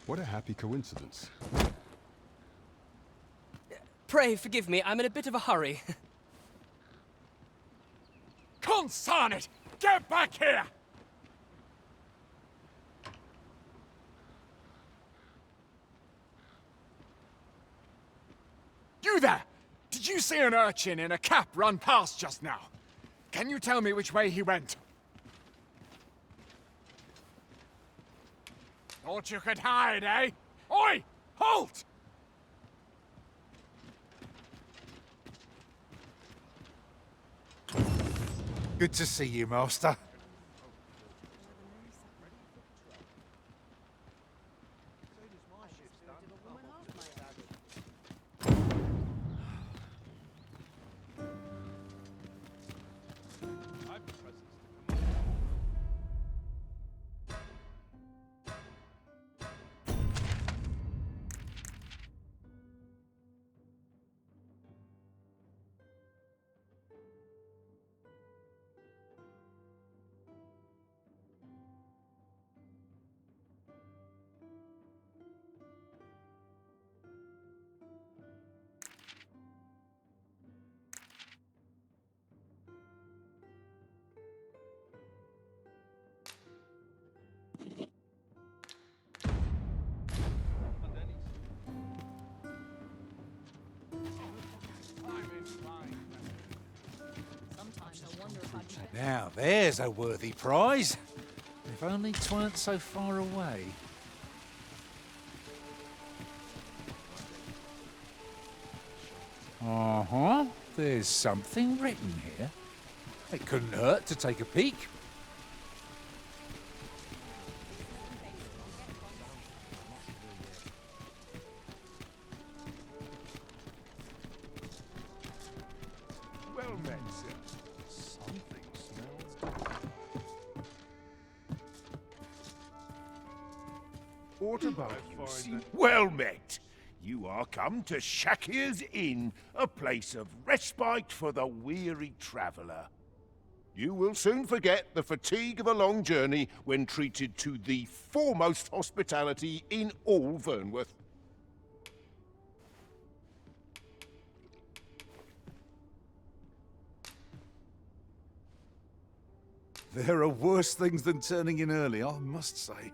What a happy coincidence. Pray forgive me, I'm in a bit of a hurry. Consign it! Get back here! You there! Did you see an urchin in a cap run past just now? Can you tell me which way he went? Thought you could hide, eh? Oi! Halt! Good to see you, Master. Now, there's a worthy prize. If only 'tweren't so far away. Uh-huh. There's something written here. It couldn't hurt to take a peek. Well met, sir. Something smells. What about you, sir? Well met. You are come to Shakir's Inn, a place of respite for the weary traveller. You will soon forget the fatigue of a long journey when treated to the foremost hospitality in all Vernworth. There are worse things than turning in early, I must say.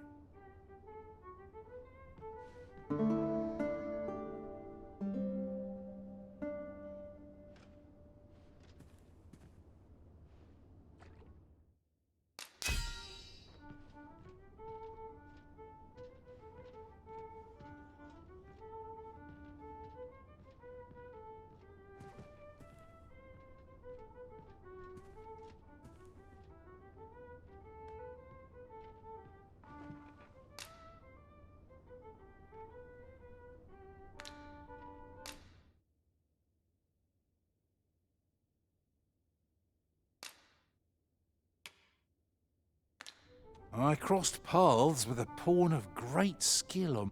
I crossed paths with a pawn of great skill on...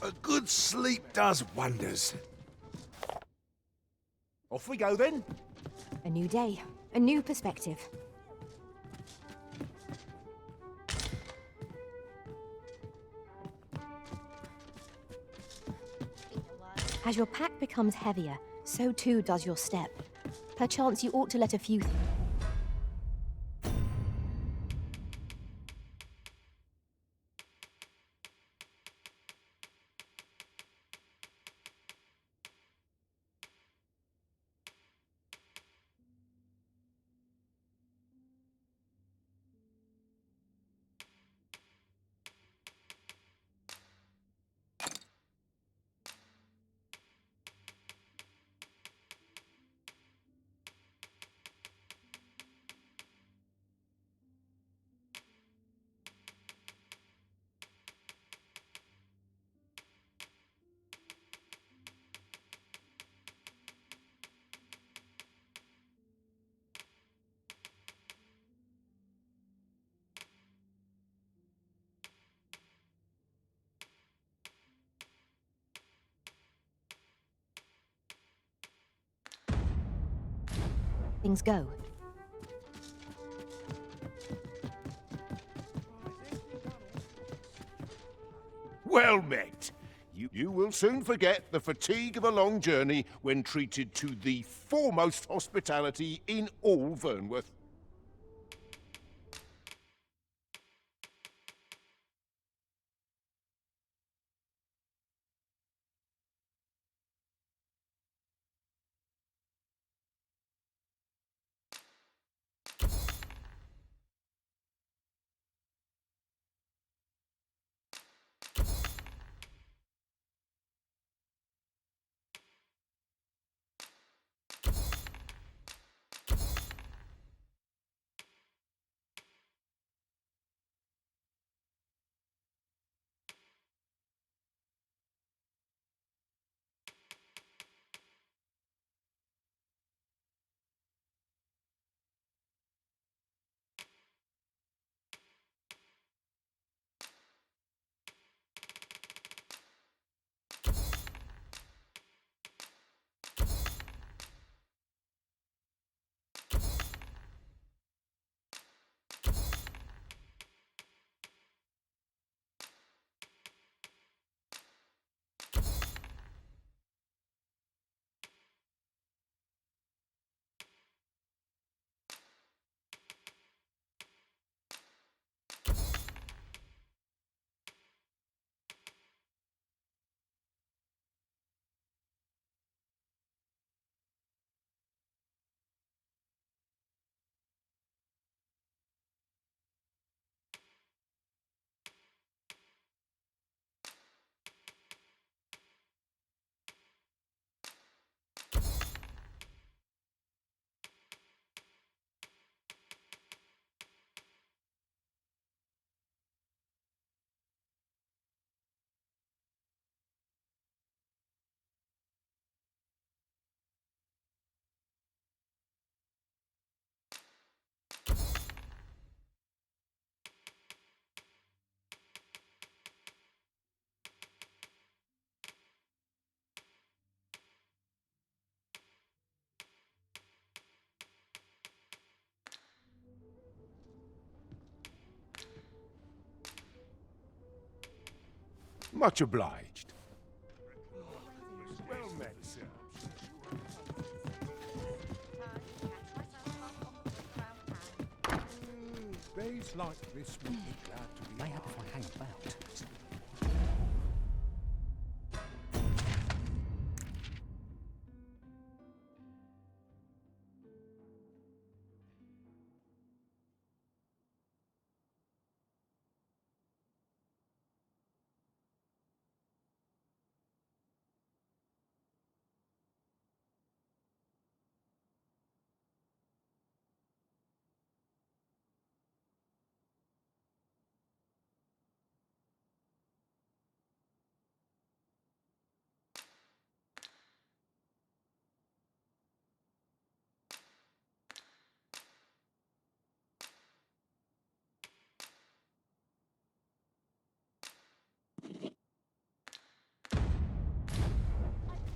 A good sleep does wonders. Off we go then. A new day, a new perspective. As your pack becomes heavier, so too does your step. Perchance you ought to let a few... things go. Well met. You will soon forget the fatigue of a long journey when treated to the foremost hospitality in all Vernworth. Much obliged. Well met, sir. Days like this will be glad to be. May help if I hang about.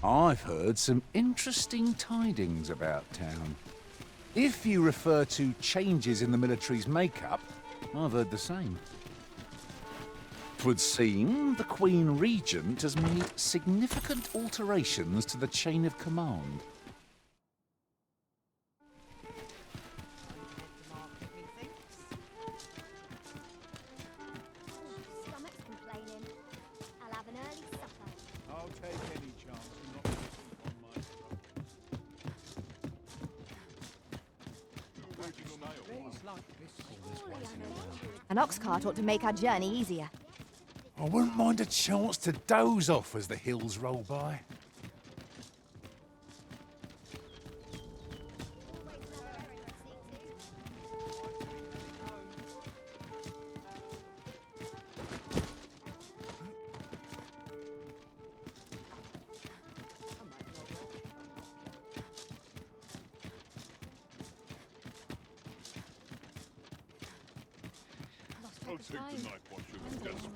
I've heard some interesting tidings about town. If you refer to changes in the military's makeup, I've heard the same. 'Twould seem the Queen Regent has made significant alterations to the chain of command. Stomach's complaining. I'll have an early supper. I'll take any chance and not on my An ox cart ought to make our journey easier. I wouldn't mind a chance to doze off as the hills roll by. I'll take the night watch if you're desperate.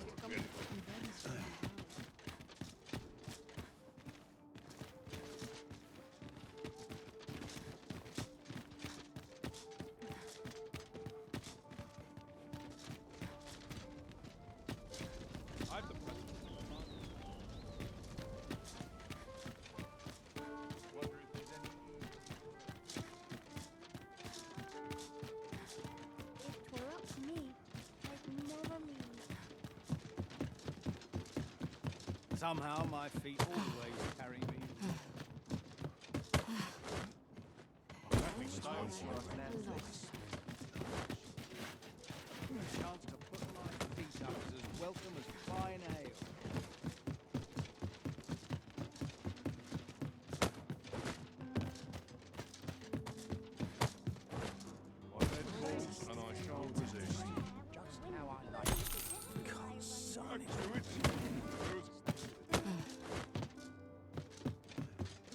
Somehow my feet always carry me. A chance to put my feet up is as welcome as fine ale. My head falls and I shan't resist. Just how I like it. God, son, it's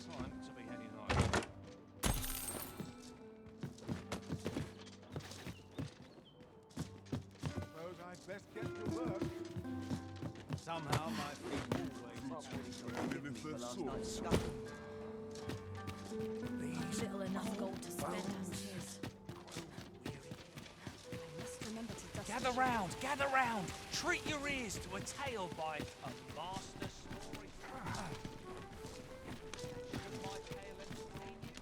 time to be heading home. Suppose I'd best get to work. Somehow my feet always Little enough gold to spend as it is. I must remember to dust Gather round! Treat your ears to a tale by a master storyteller. Should my tale entertain you?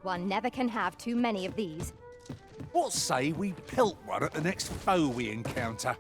One never can have too many of these. What say we pelt one at the next foe we encounter?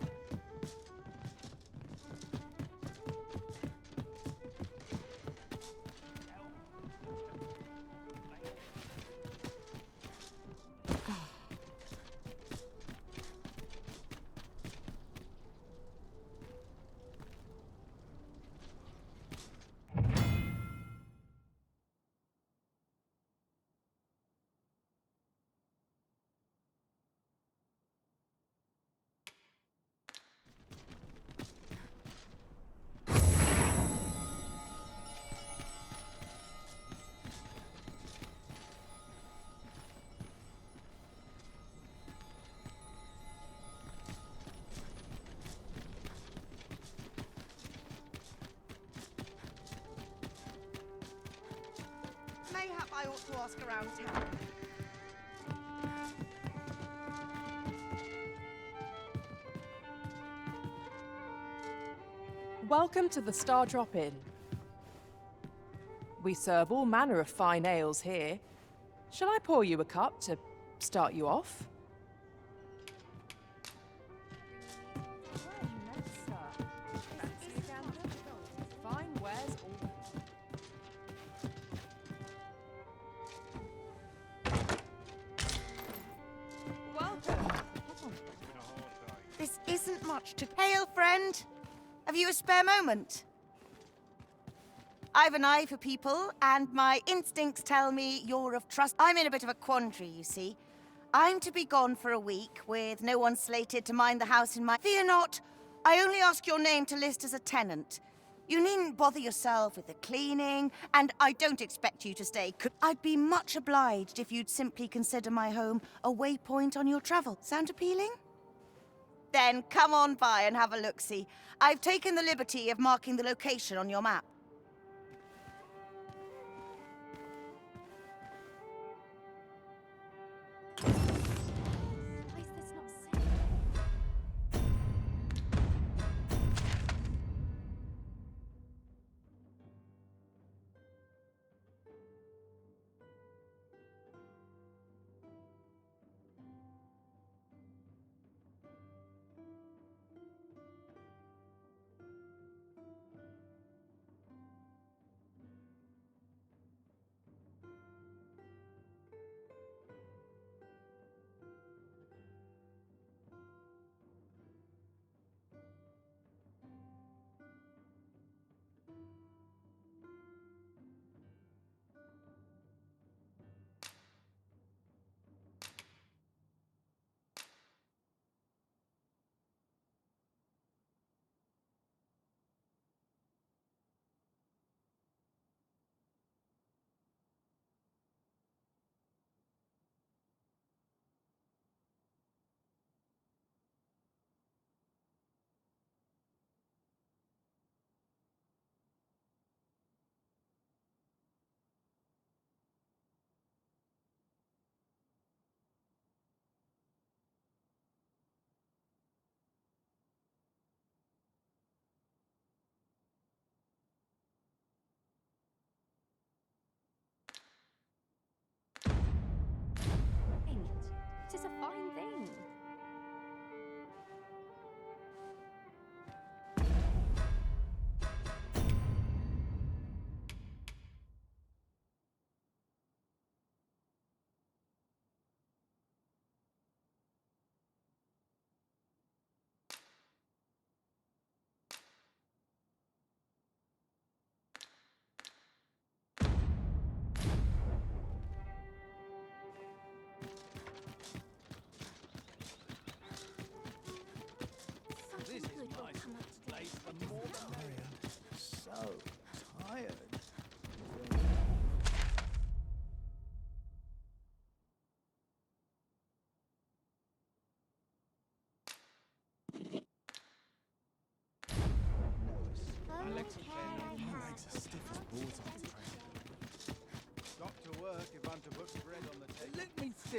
Mayhap I ought to ask around town. Welcome to the Star Drop Inn. We serve all manner of fine ales here. Shall I pour you a cup to start you off? Fine wares all. Welcome. This isn't much to... Hail, friend. Have you a spare moment? I've an eye for people, and my instincts tell me you're of trust. I'm in a bit of a quandary, you see. I'm to be gone for a week, with no one slated to mind the house in my... Fear not, I only ask your name to list as a tenant. You needn't bother yourself with the cleaning, and I don't expect you to stay. I'd be much obliged if you'd simply consider my home a waypoint on your travel. Sound appealing? Then come on by and have a look-see. I've taken the liberty of marking the location on your map. Why is this not safe?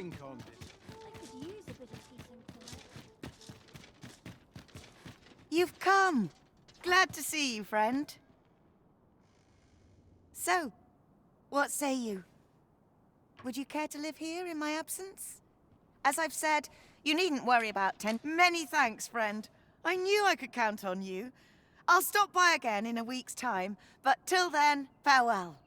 think on it? I could use a bit of peace and quiet. You've come. Glad to see you, friend. So, what say you? Would you care to live here in my absence? As I've said, you needn't worry about tent. Many thanks, friend. I knew I could count on you. I'll stop by again in a week's time, but till then, farewell.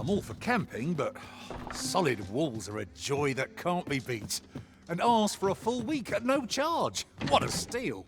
I'm all for camping, but solid walls are a joy that can't be beat. And ours for a full week at no charge. What a steal!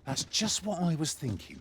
That's just what I was thinking.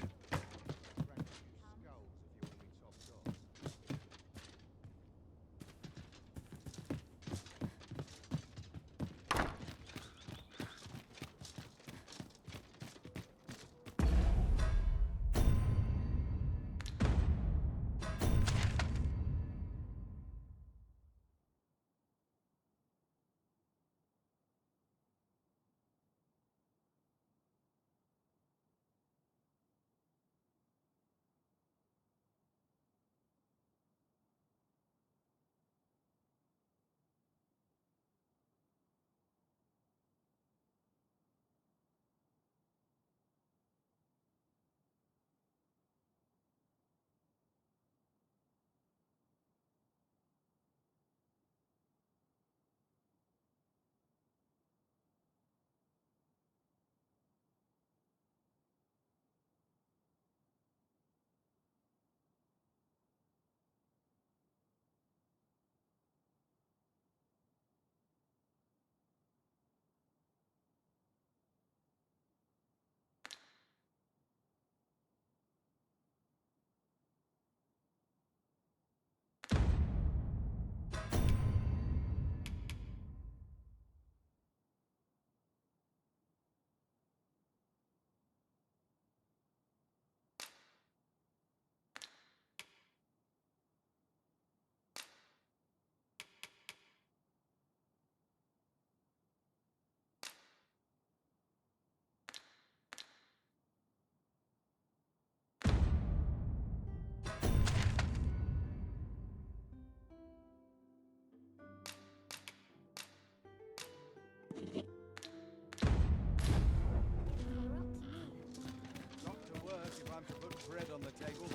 Not to work if I'm to put bread on the table.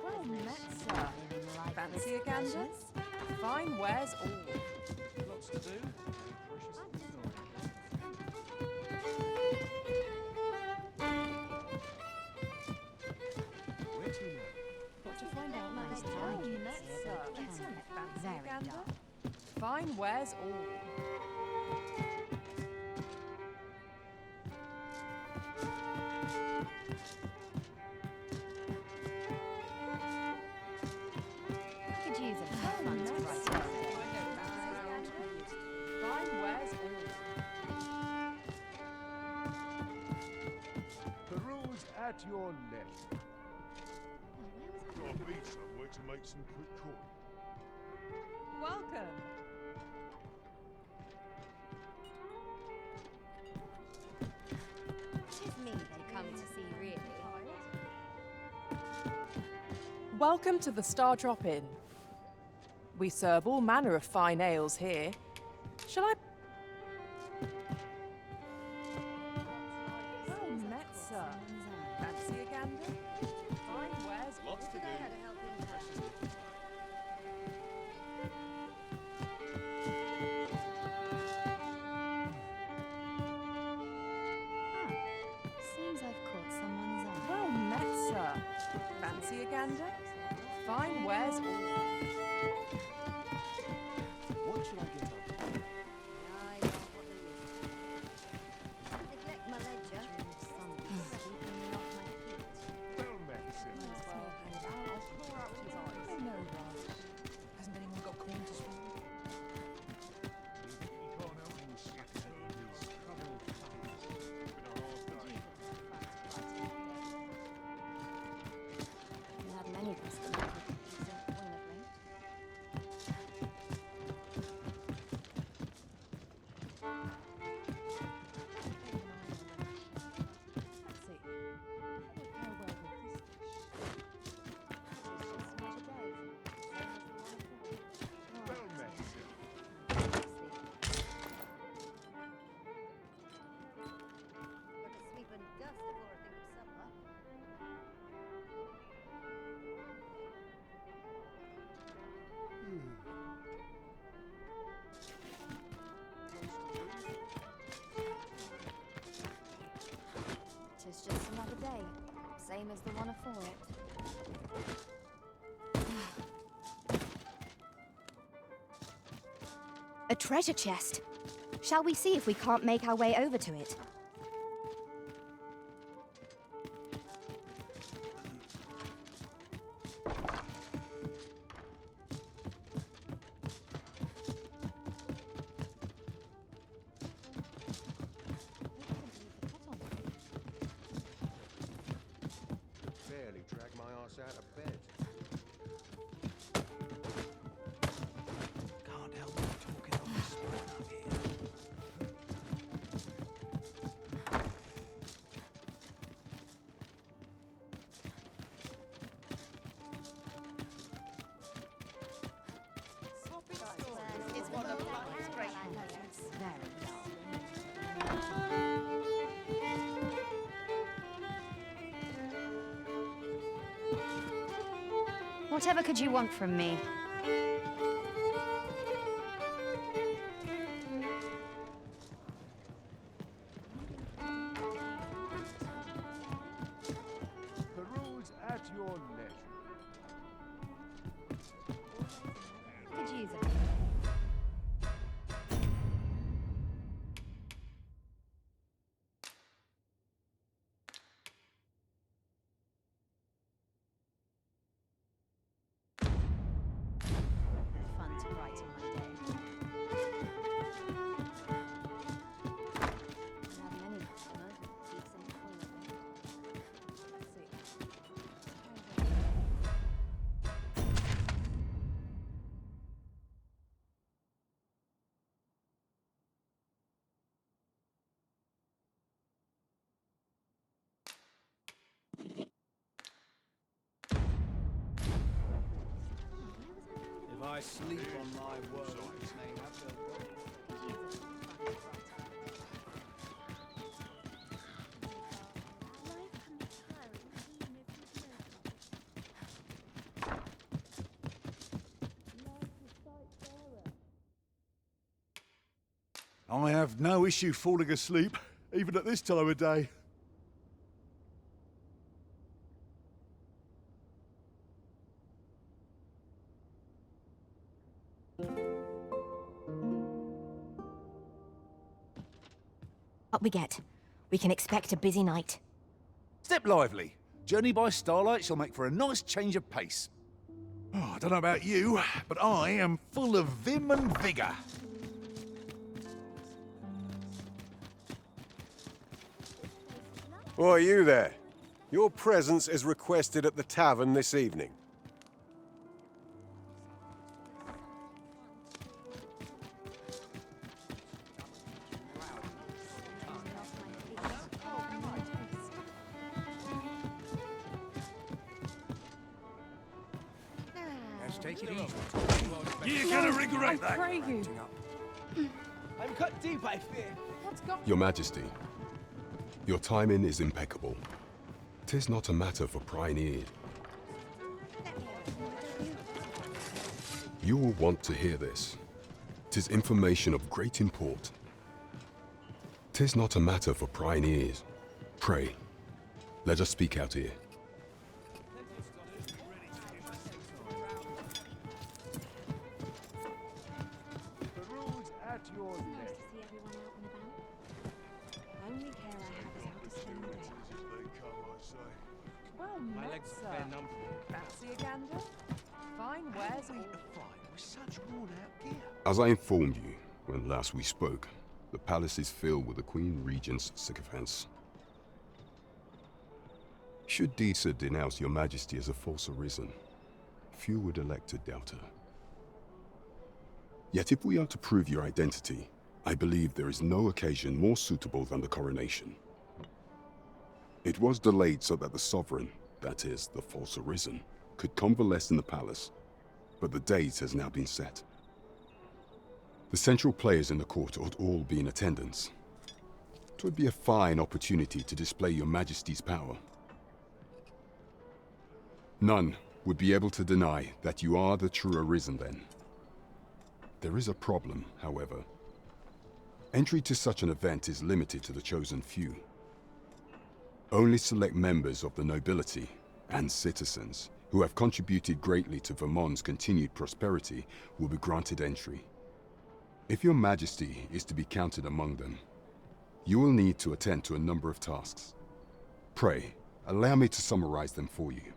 Well met, sir. Fancy a gander? Fine wares all. Lots to do. Where to now? Got to find out next time. Well met, sir. Fancy a gander? Very Fine wares all. Could use a Well fun met, right sir. now. Fine wares all. Peruse at your leisure. Got to be somewhere to make some quick coin. Welcome. Tis me they come to see, really. Welcome to the Star Drop Inn. We serve all manner of fine ales here. Shall I? sir. Fancy a gander? Fine wares. Lots to do. Seems I've caught someone's eye. Well met, sir. Fancy a gander? Fine wares. What should I get up? Neglect my ledger. Well met, sir. Hasn't anyone got corn to swallow? You can't help him scatter his troubled thoughts. It's been a hard day. You have many customers with pizza, pointedly. Let's see. How well with this dish? Well met, sir. Sleep and dust before I think of supper. Tis just another day, same as the one afore it. A treasure chest. Shall we see if we can't make our way over to it? Barely drag my ass out of bed. Can't help but talking on this one up here. It's one of life's great moments. Whatever could you want from me? Peruse at your leisure. I could use it. Fun to write in my day. I have many customers with decent quality. Let's see. If I sleep on my words, they have their I have no issue falling asleep, even at this time of day. Up we get. We can expect a busy night. Step lively. Journey by starlight shall make for a nice change of pace. Oh, I don't know about you, but I am full of vim and vigour. Why, you there? Your presence is requested at the tavern this evening. Let's take it easy. You're gonna regret I pray you. I'm cut deep, I fear. What's got Your Majesty, Your timing is impeccable. 'Tis not a matter for prying ears. You will want to hear this. 'Tis information of great import. 'Tis not a matter for prying ears. Pray, let us speak out here. The rules at your Nice neck. to see everyone out and about. Only care I have is how to spend the day. Well My met, legs sir. are bare numb. Fancy a gander? Fine wares all. With such worn-out gear. As I informed you when last we spoke, the palace is filled with the Queen Regent's sycophants. Should Disa denounce your majesty as a false arisen, few would elect to doubt her. Yet if we are to prove your identity, I believe there is no occasion more suitable than the coronation. It was delayed so that the sovereign, that is, the false arisen, could convalesce in the palace, but the date has now been set. The central players in the court ought all be in attendance. 'Twould be a fine opportunity to display your majesty's power. None would be able to deny that you are the true arisen then. There is a problem, however. Entry to such an event is limited to the chosen few. Only select members of the nobility and citizens who have contributed greatly to Vermont's continued prosperity will be granted entry. If your majesty is to be counted among them, you will need to attend to a number of tasks. Pray, allow me to summarize them for you.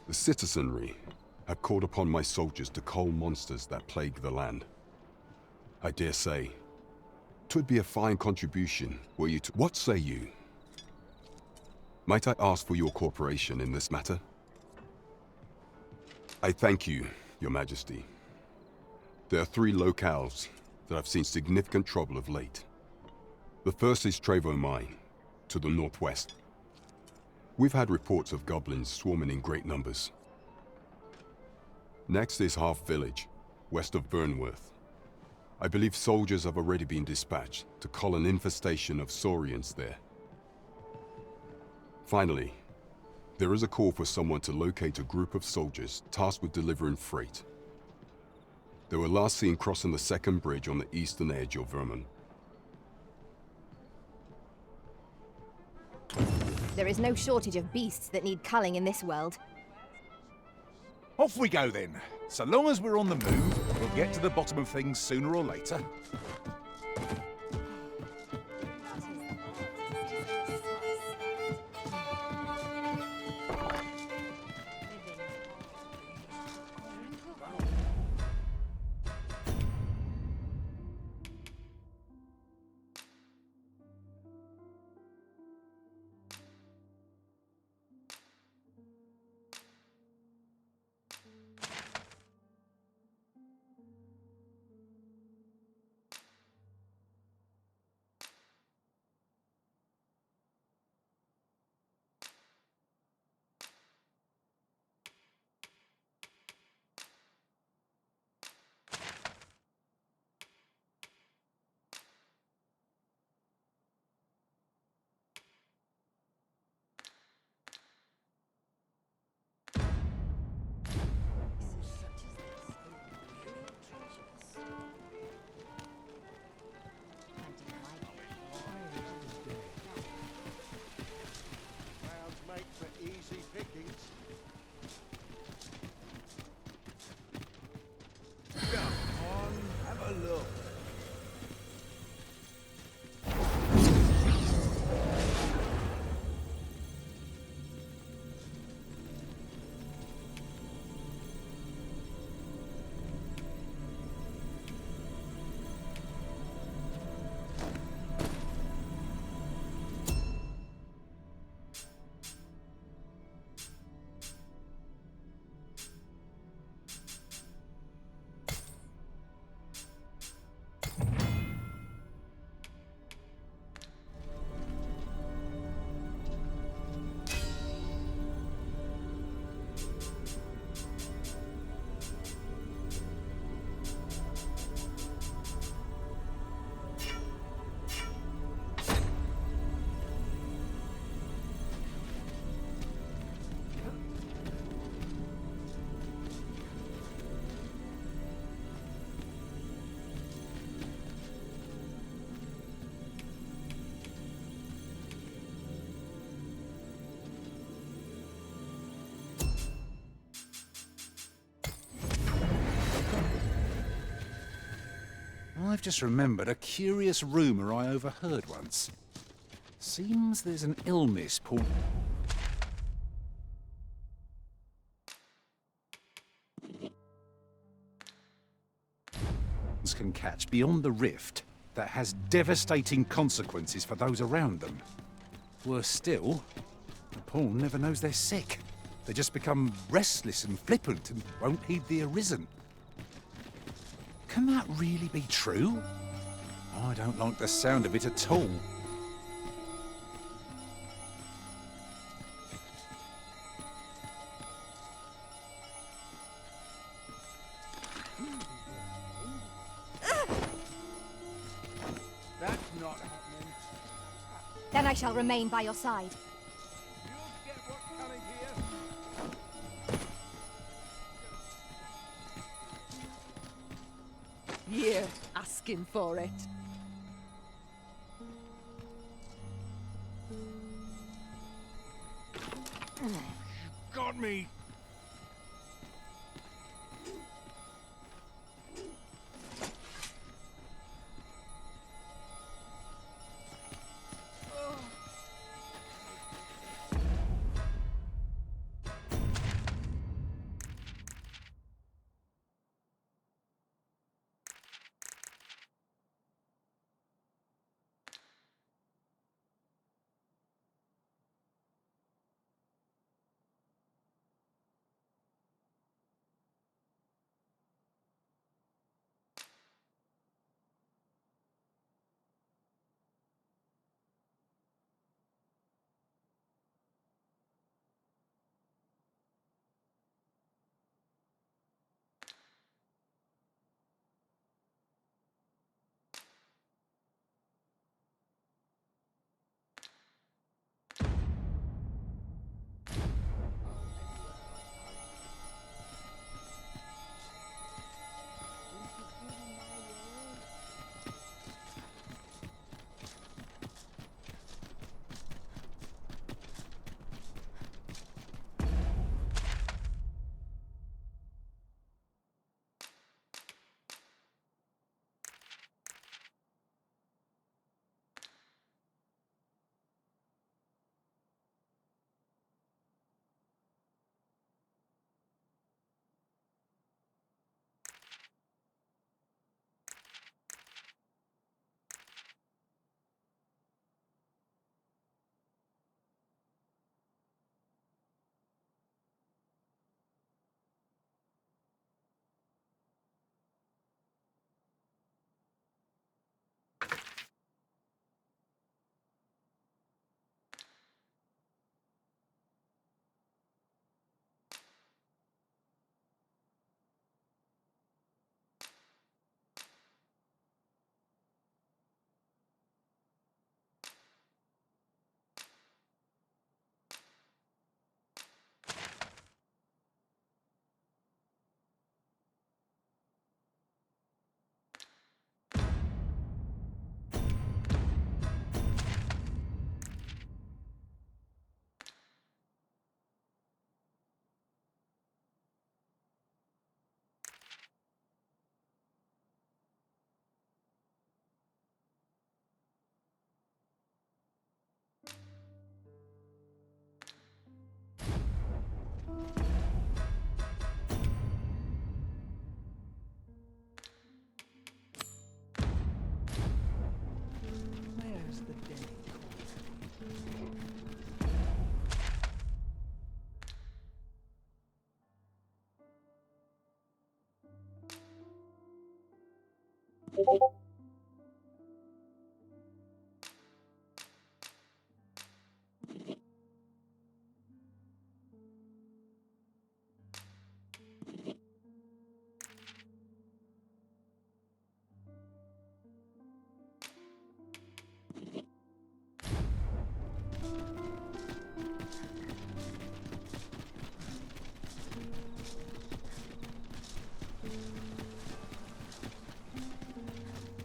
The citizenry have called upon my soldiers to cull monsters that plague the land. I dare say, 'twould be a fine contribution were you to— What say you? Might I ask for your cooperation in this matter? I thank you, your majesty. There are 3 locales that have seen significant trouble of late. The first is Trevo Mine, to the northwest. We've had reports of goblins swarming in great numbers. Next is Half Village, west of Burnworth. I believe soldiers have already been dispatched to cull an infestation of saurians there. Finally, there is a call for someone to locate a group of soldiers tasked with delivering freight. They were last seen crossing the second bridge on the eastern edge of Vermont. There is no shortage of beasts that need culling in this world. Off we go then. So long as we're on the move, we'll get to the bottom of things sooner or later. I've just remembered a curious rumour I overheard once. Seems there's an illness called... can catch beyond the rift that has devastating consequences for those around them. Worse still, the pawn never knows they're sick. They just become restless and flippant and won't heed the Arisen. Can that really be true? I don't like the sound of it at all. That's not happening. Then I shall remain by your side. You'll get what's coming here. You're asking for it. Got me.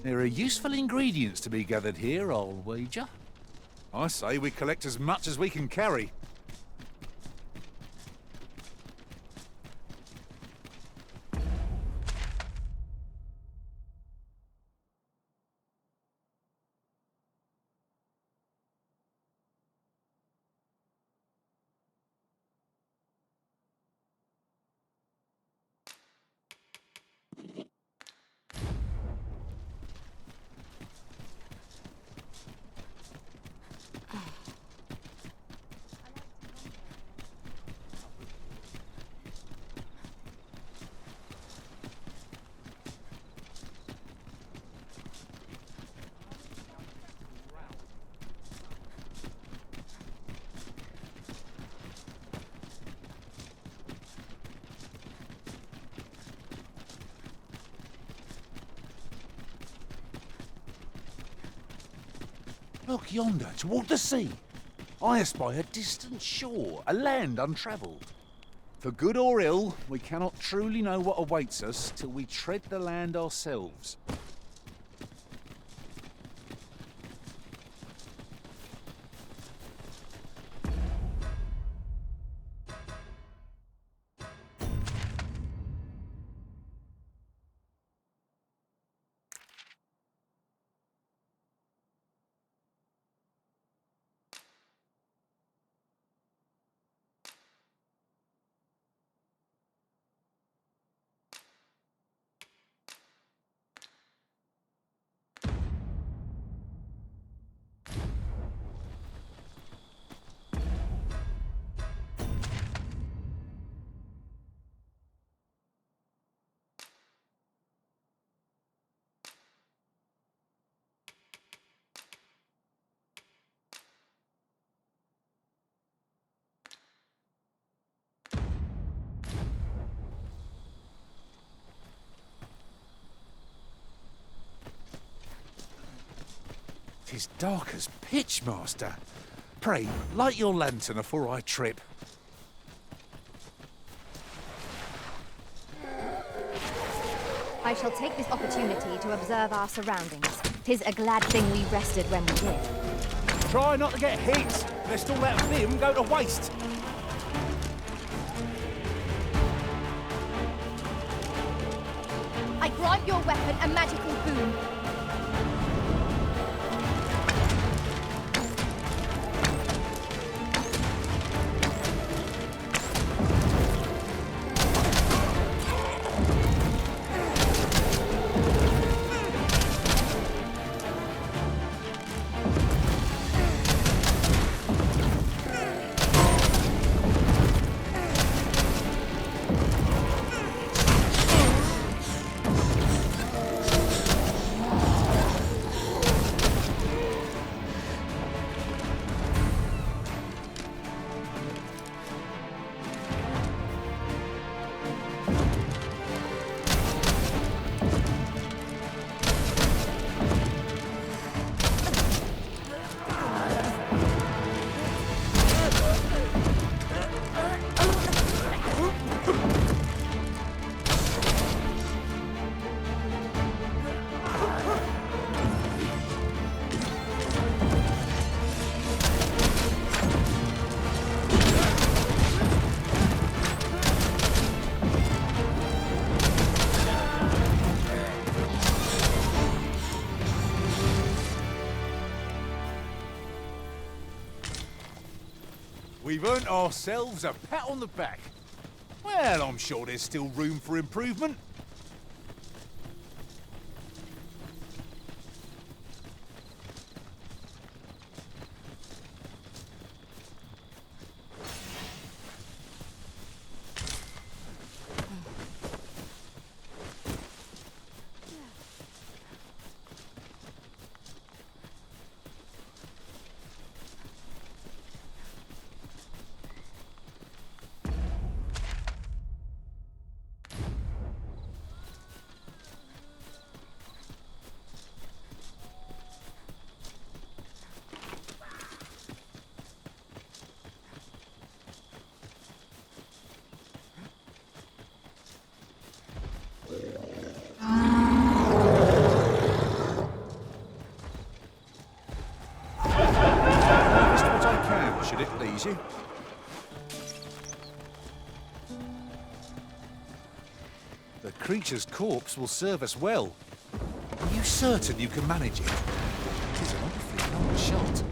There are useful ingredients to be gathered here, I'll wager. I say we collect as much as we can carry. Look yonder, toward the sea. I espy a distant shore, a land untravelled. For good or ill, we cannot truly know what awaits us till we tread the land ourselves. Tis dark as pitch, master. Pray, light your lantern afore I trip. I shall take this opportunity to observe our surroundings. 'Tis a glad thing we rested when we did. Try not to get hit, lest all that vim go to waste. I grant your weapon a magical boon. We've earned ourselves a pat on the back. Well, I'm sure there's still room for improvement. Should it please you? The creature's corpse will serve us well. Are you certain you can manage it? It is an awfully long shot.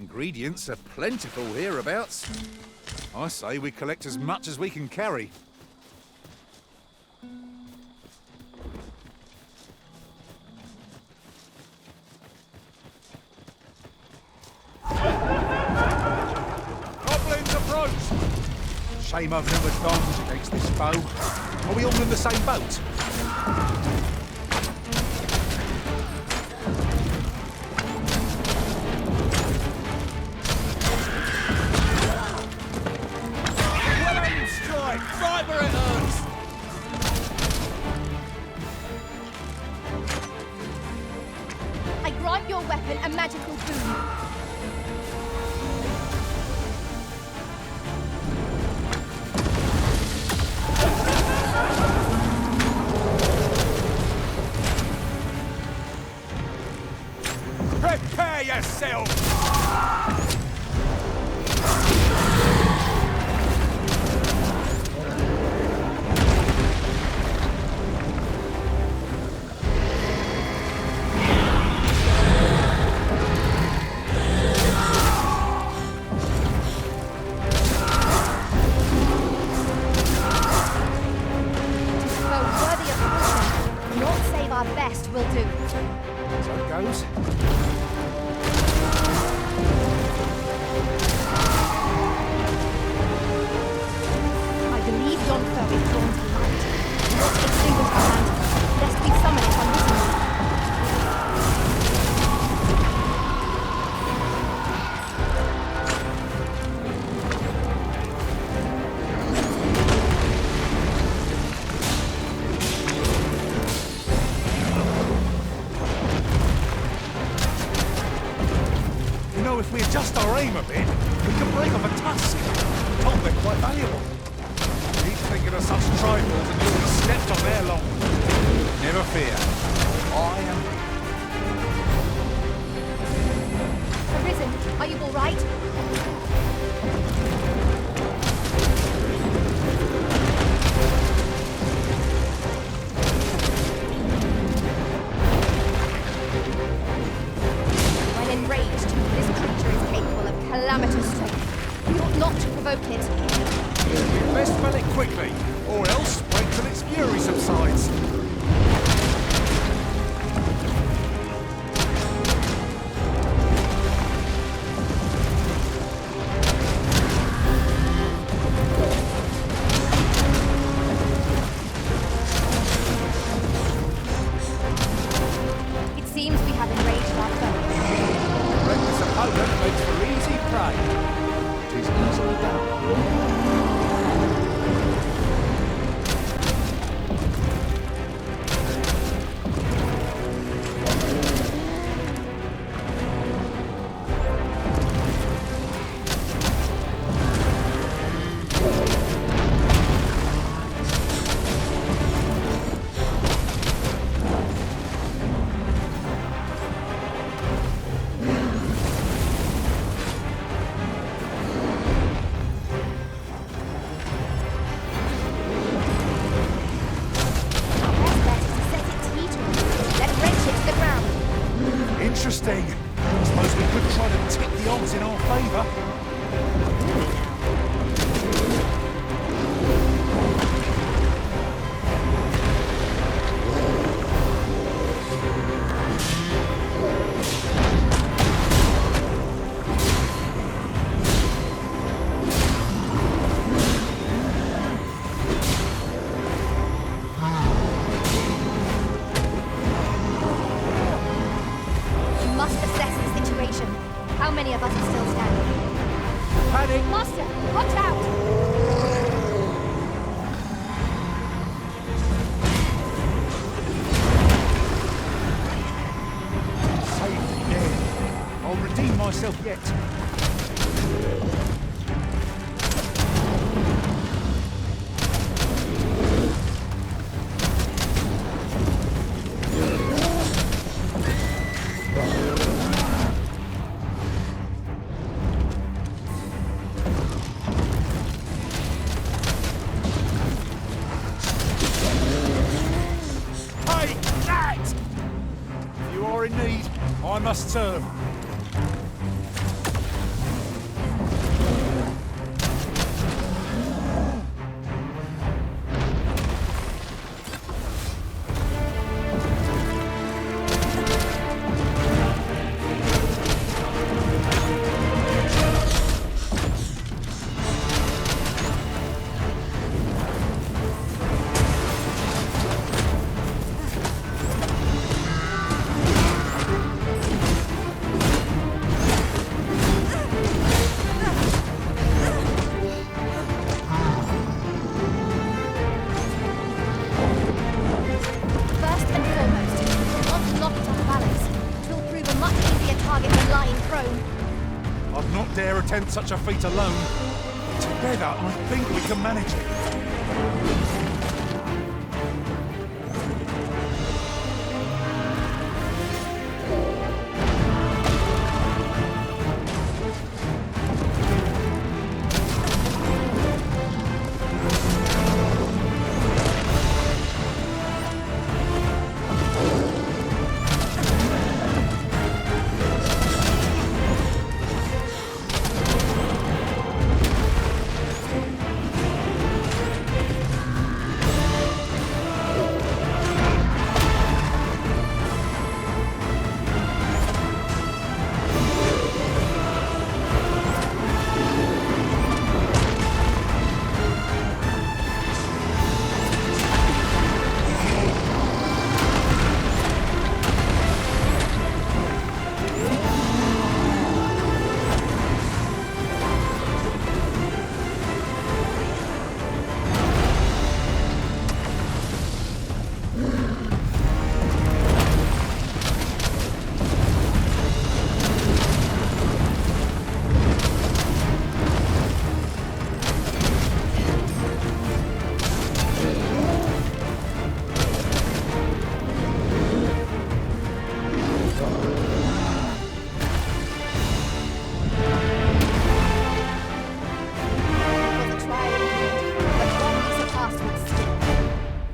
Ingredients are plentiful hereabouts. I say we collect as much as we can carry. Goblins approach! Shame I've no advantage against this foe. Are we all in the same boat? Right where it hurts! I grant your weapon a magical boon. Prepare yourself! Our best will do. So it goes. I believe yon foe is drawn to light. Not extinguish our lantern, lest we summon it unwittingly. If we adjust our aim a bit, we can break off a tusk. Told they're quite valuable. Keep thinking of such trifles and you'll be stepped on there long. Never fear. I am here. Arisen, are you all right? When enraged, this creature is capable of calamitous strength. We ought not to provoke it. We best spell it quickly, or else wait till its fury subsides. It seems we have enraged our foe. Reckless opponent makes for easy prey. It is easily done. Interesting. Suppose we could try to tip the odds in our favour. How many of us are still standing? Panic! Master, watch out! Save me, dead. I'll redeem myself yet. In need, I must serve. throne. I'd not dare attempt such a feat alone. Together, I think we can manage it.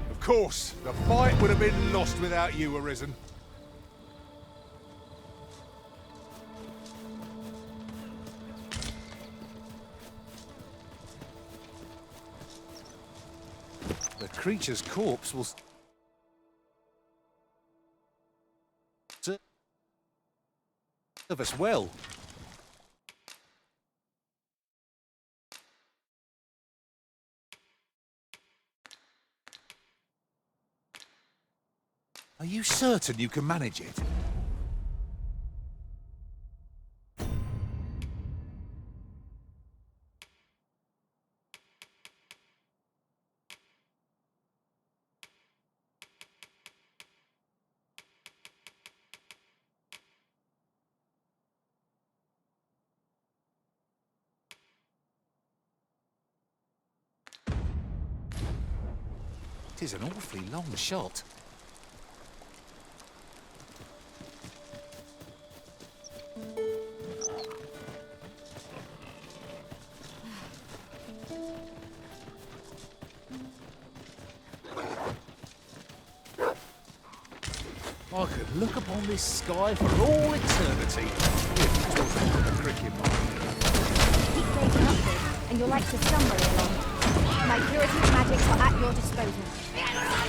Of course, the fight would have been lost without you, Arisen. The creature's corpse will serve us well. Are you certain you can manage it? It is an awfully long shot. I could look upon this sky for all eternity. If it wasn't for the cricket ball. Keep breaking upward, and you're like to stumble along. My curative magics are at your disposal.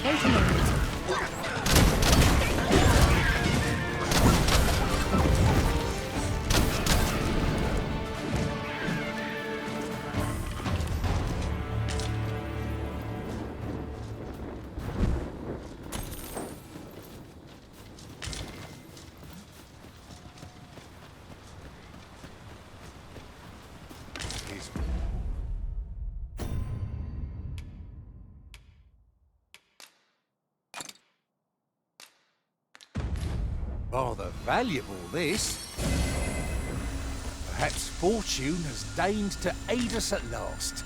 Wait a moment. Rather valuable, this. Perhaps fortune has deigned to aid us at last.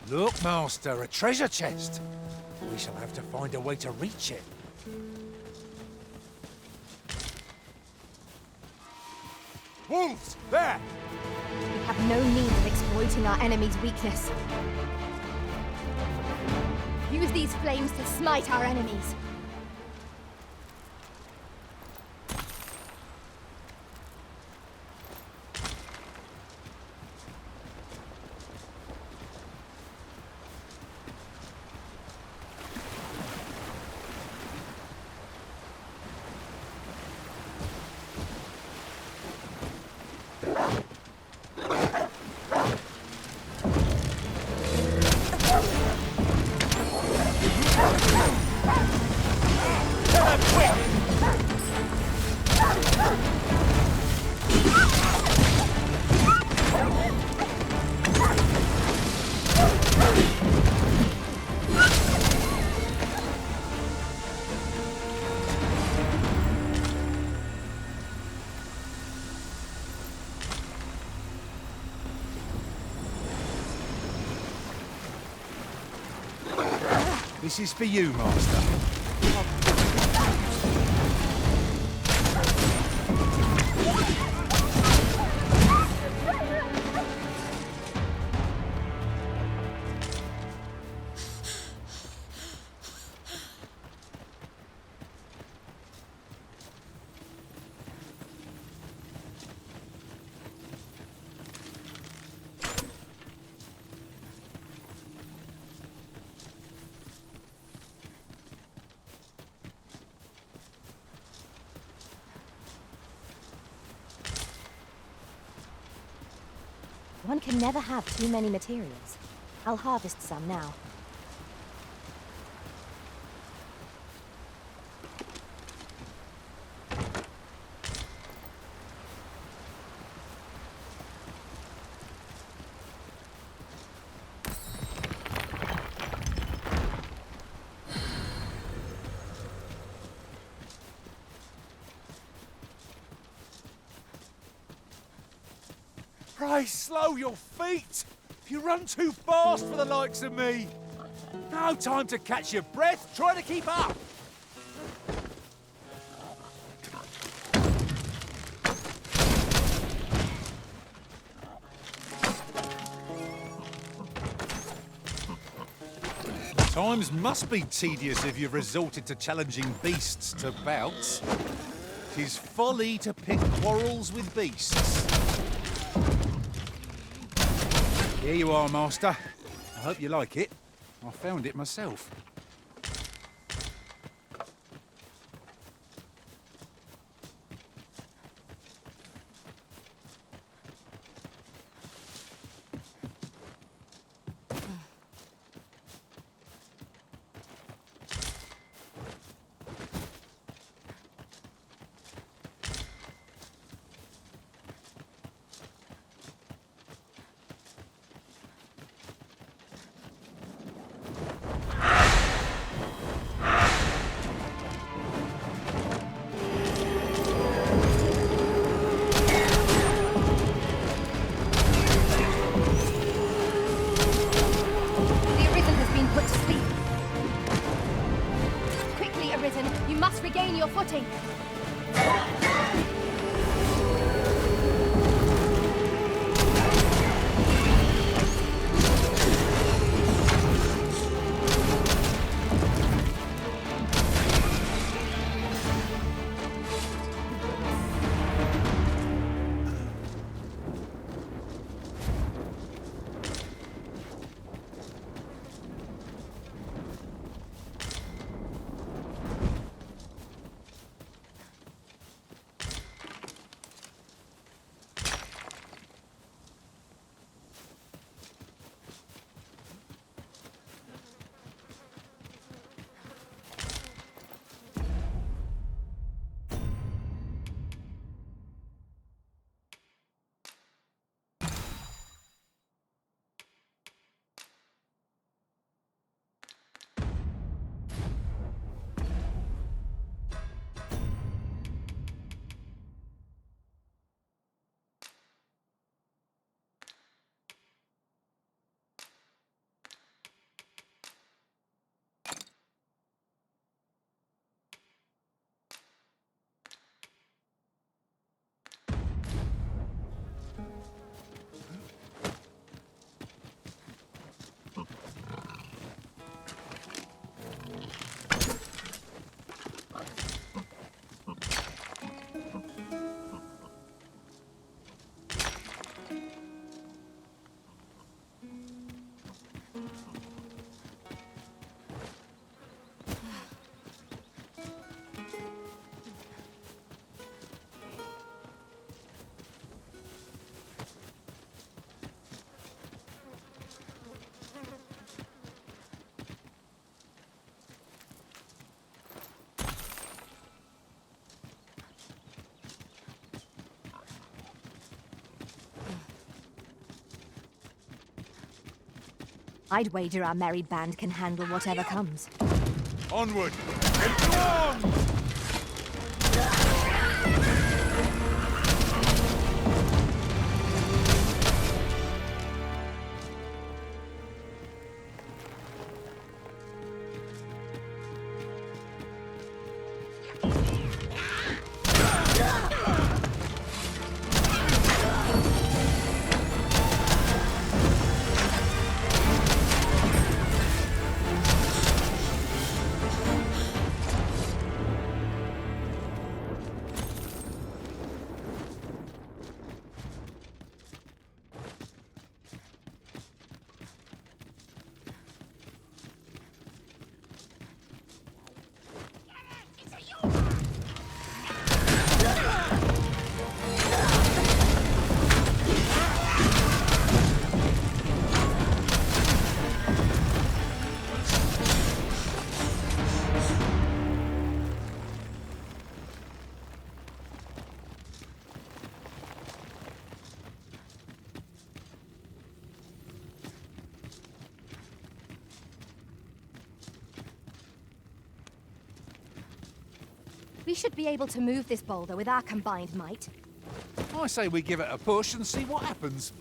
Look, Master, a treasure chest. We shall have to find a way to reach it. Wolves! There! We have no means of exploiting our enemy's weakness. Use these flames to smite our enemies. This is for you, Master. One can never have too many materials. I'll harvest some now. Pray, slow your feet! You run too fast for the likes of me! No time to catch your breath, try to keep up! Times must be tedious if you've resorted to challenging beasts to bouts. 'Tis folly to pick quarrels with beasts. Here you are, Master. I hope you like it. I found it myself. Regain your footing. I'd wager our merry band can handle whatever comes. Onward! Into arms! We should be able to move this boulder with our combined might. I say we give it a push and see what happens.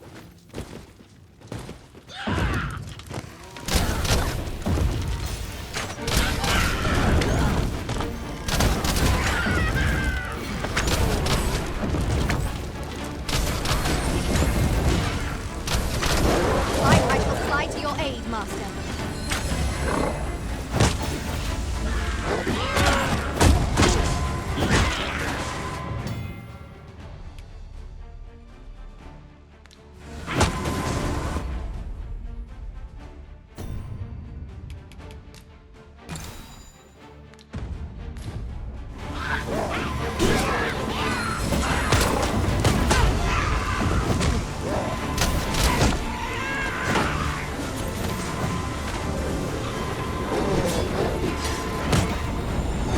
I shall fly to your aid, Master.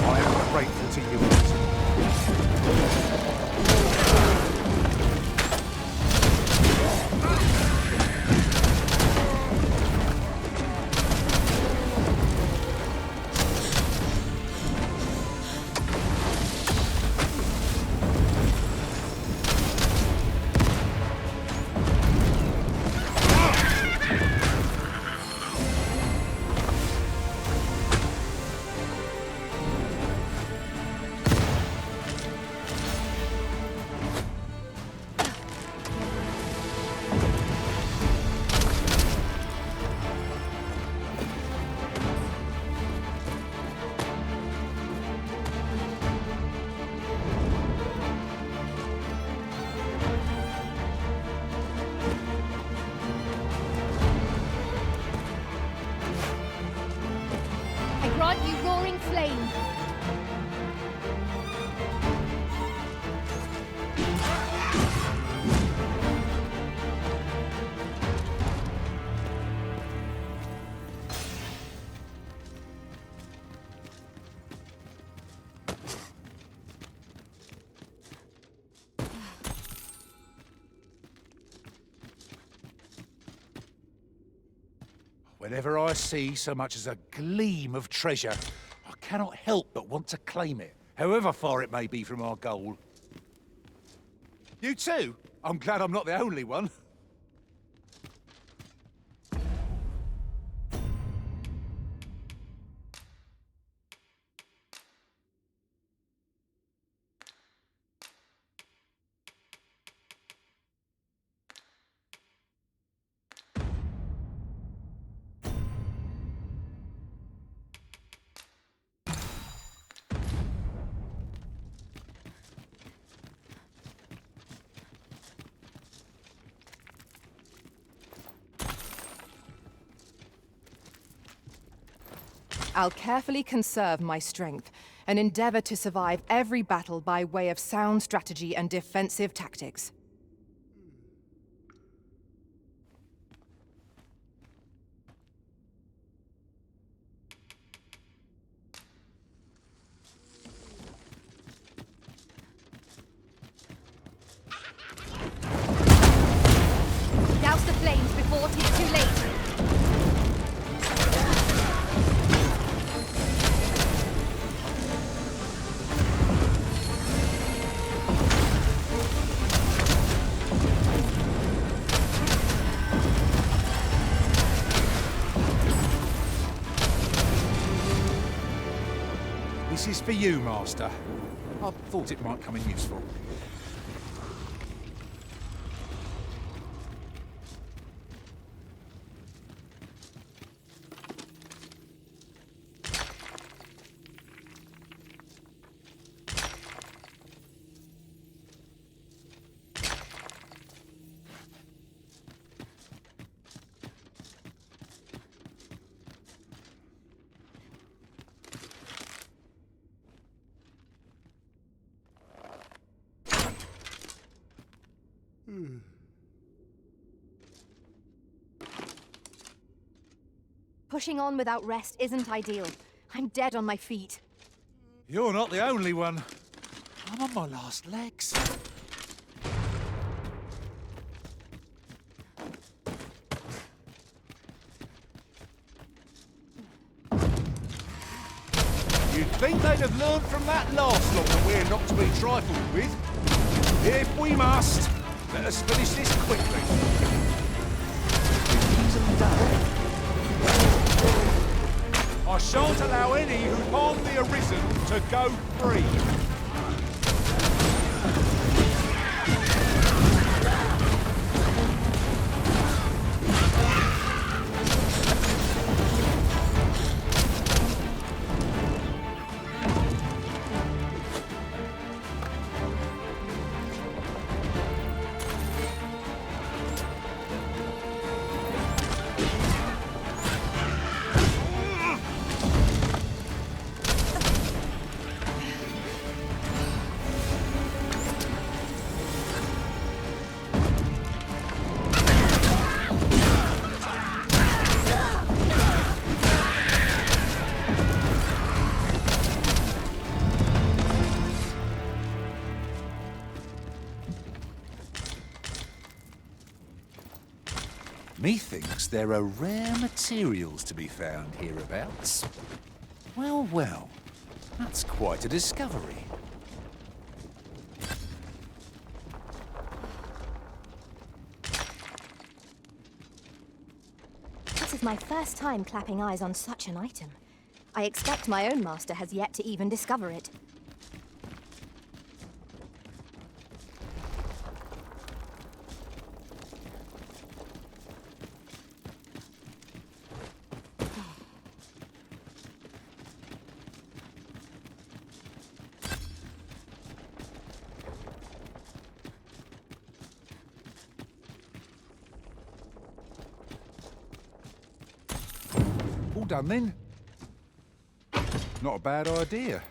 I am grateful to you, Ezen. I grant you roaring flame. Whenever I see so much as a gleam of treasure, I cannot help but want to claim it, however far it may be from our goal. You too? I'm glad I'm not the only one. I'll carefully conserve my strength and endeavor to survive every battle by way of sound strategy and defensive tactics. Douse the flames before it is too late. This is for you, Master. I thought it might come in useful. Pushing on without rest isn't ideal. I'm dead on my feet. You're not the only one. I'm on my last legs. You'd think they'd have learned from that last lot that we're not to be trifled with. If we must, let us finish this quickly. Easily done. I shan't allow any who harm the Arisen to go free. Methinks there are rare materials to be found hereabouts. Well, well, that's quite a discovery. This is my first time clapping eyes on such an item. I expect my own master has yet to even discover it. All done then? Not a bad idea.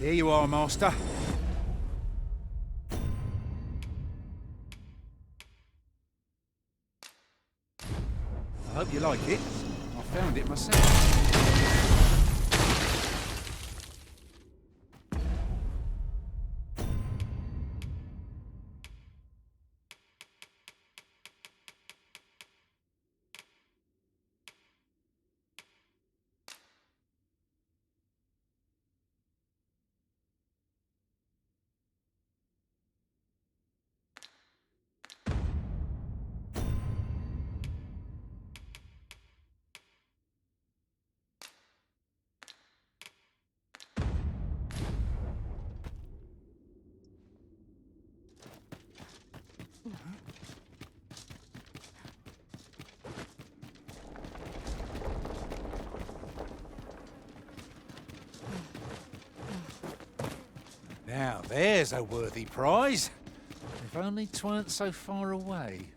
Here you are, Master. I hope you like it. I found it myself. Now, there's a worthy prize. If only 'tweren't so far away.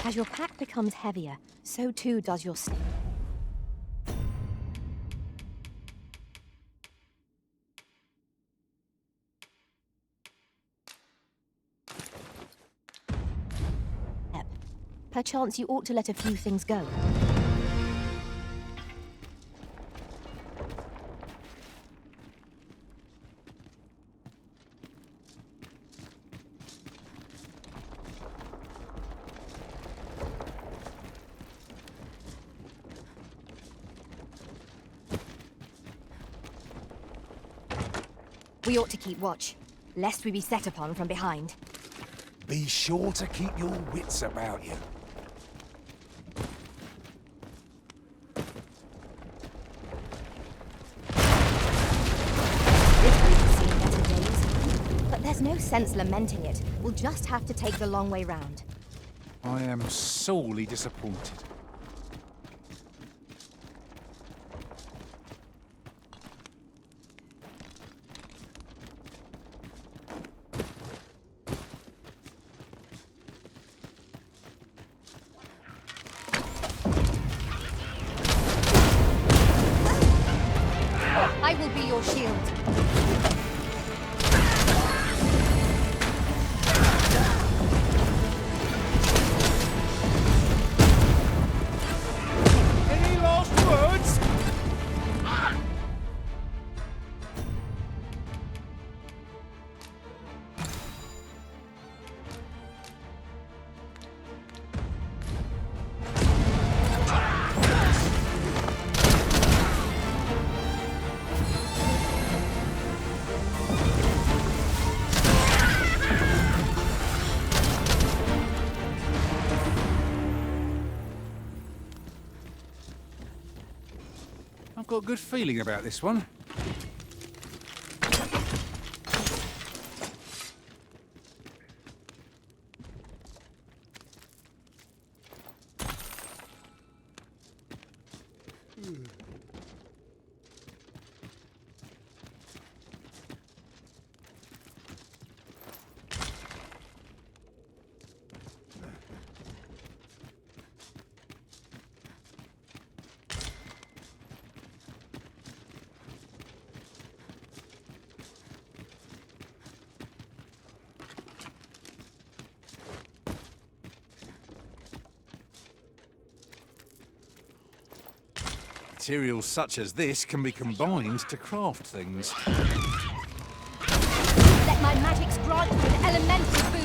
As your pack becomes heavier, so too does your step. Perchance you ought to let a few things go. We ought to keep watch, lest we be set upon from behind. Be sure to keep your wits about you. But there's no sense lamenting it. We'll just have to take the long way round. I am sorely disappointed. I will be your shield. Any last words? I've got a good feeling about this one. Materials such as this can be combined to craft things. Let my magics grant you an elemental boon.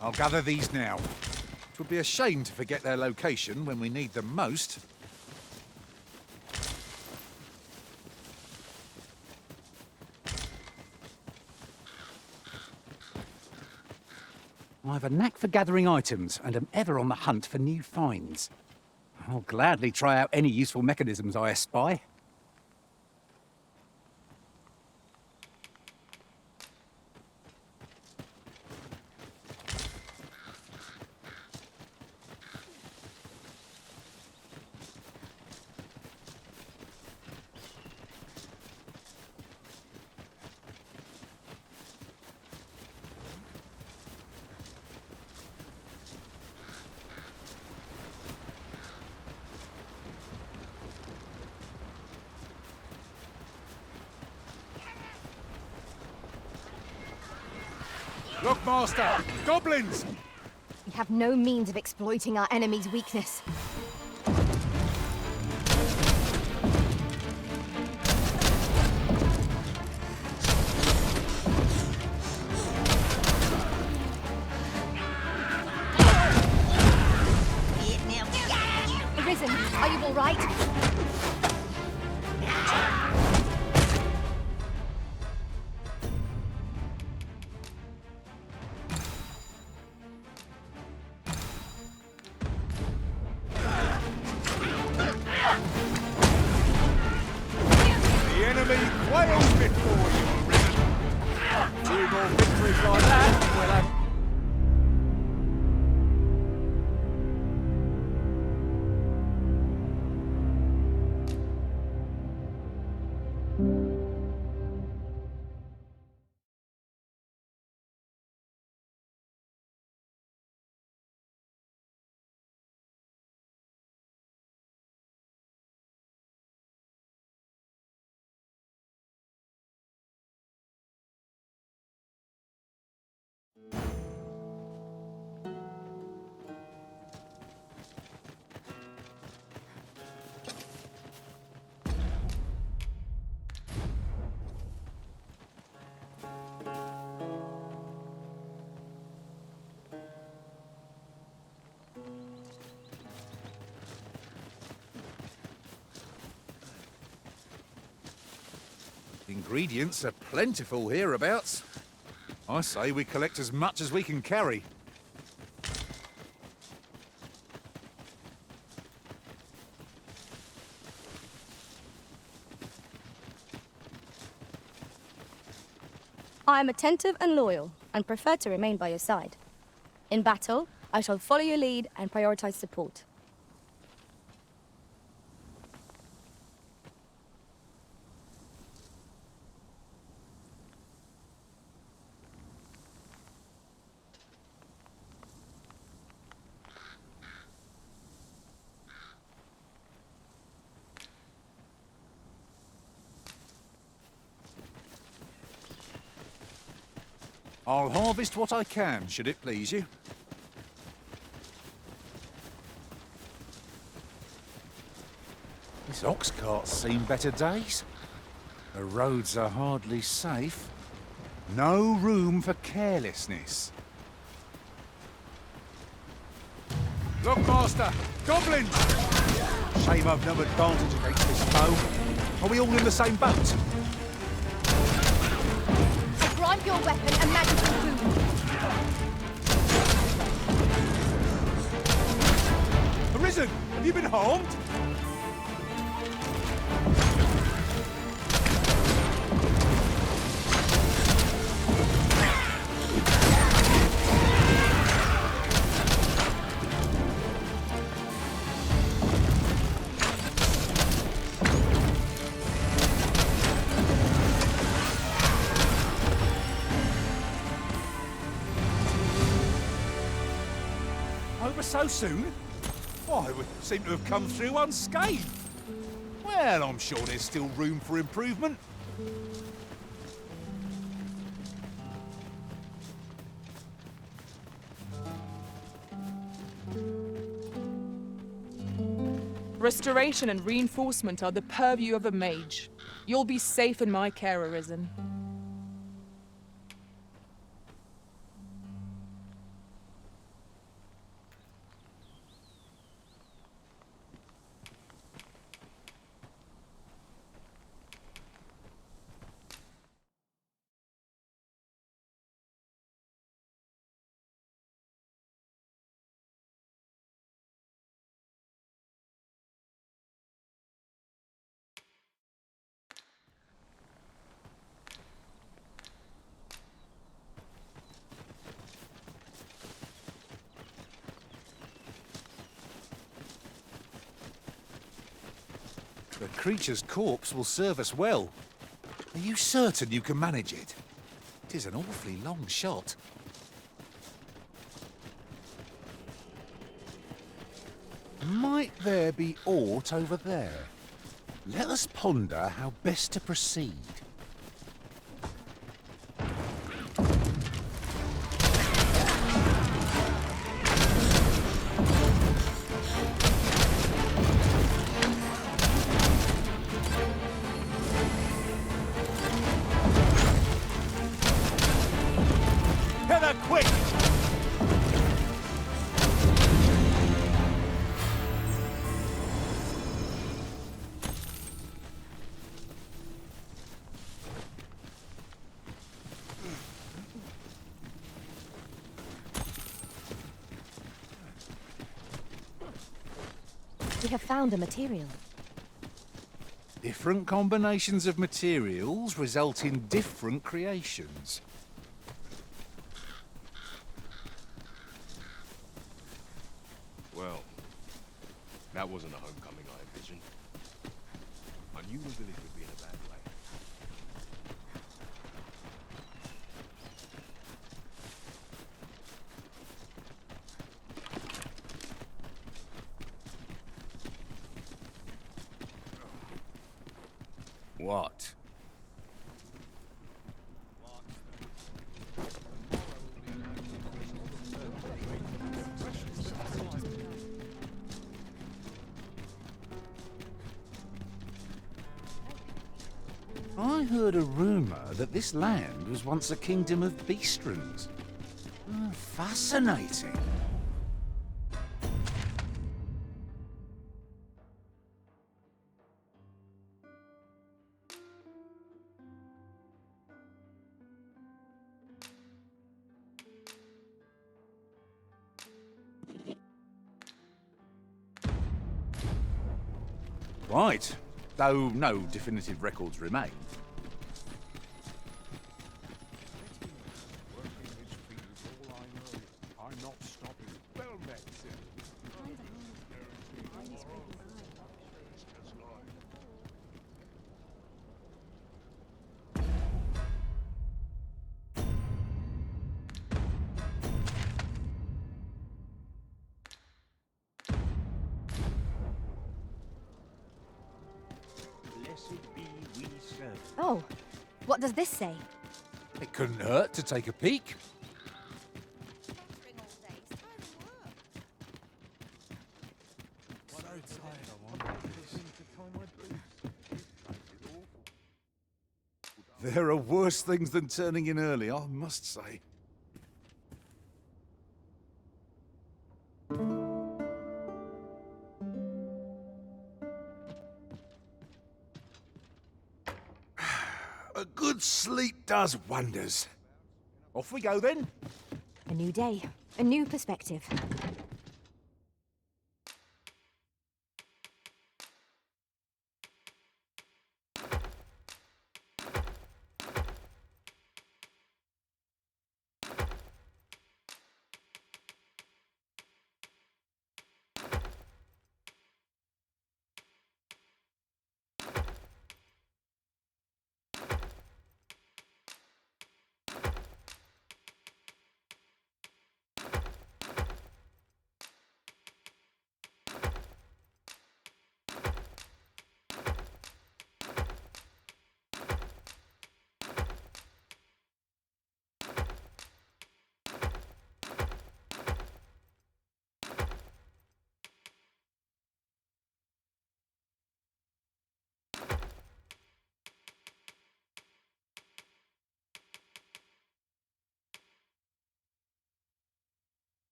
I'll gather these now. It would be a shame to forget their location when we need them most. I have a knack for gathering items and am ever on the hunt for new finds. I'll gladly try out any useful mechanisms I espy. Look, Master! Goblins! We have no means of exploiting our enemy's weakness. Arisen, are you all right? The enemy quails before you, Arisen. 2 more victories like that, and we'll have... Ingredients are plentiful hereabouts. I say we collect as much as we can carry. I am attentive and loyal, and prefer to remain by your side. In battle, I shall follow your lead and prioritize support. I'll harvest what I can, should it please you. This ox cart's seen better days. The roads are hardly safe. No room for carelessness. Look, Master! Goblins! Shame I've no advantage against this foe. Are we all in the same boat? Grant your weapon a magical boon. Arisen! Have you been harmed? Over so soon? Why, we seem to have come through unscathed. Well, I'm sure there's still room for improvement. Restoration and reinforcement are the purview of a mage. You'll be safe in my care, Arisen. The creature's corpse will serve us well. Are you certain you can manage it? It is an awfully long shot. Might there be aught over there? Let us ponder how best to proceed. her quick! We have found a material. Different combinations of materials result in different creations. Well, that wasn't a homecoming I envisioned. I knew the village would be in a bad way. What? I heard a rumour that this land was once a kingdom of beastrons. Fascinating. Right, though no definitive records remain. Oh, what does this say? It couldn't hurt to take a peek. There are worse things than turning in early, I must say. A good sleep does wonders. Off we go then. A new day, a new perspective.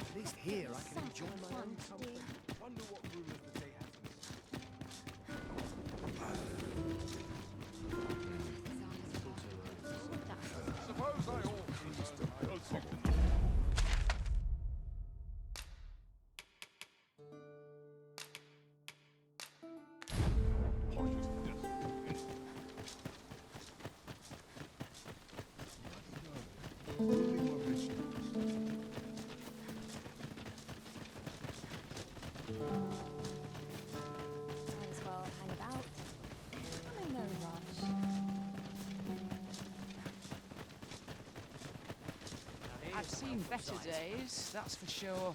At least here I can enjoy my own company. Wonder what rumors the day has. seen better days, that's for sure.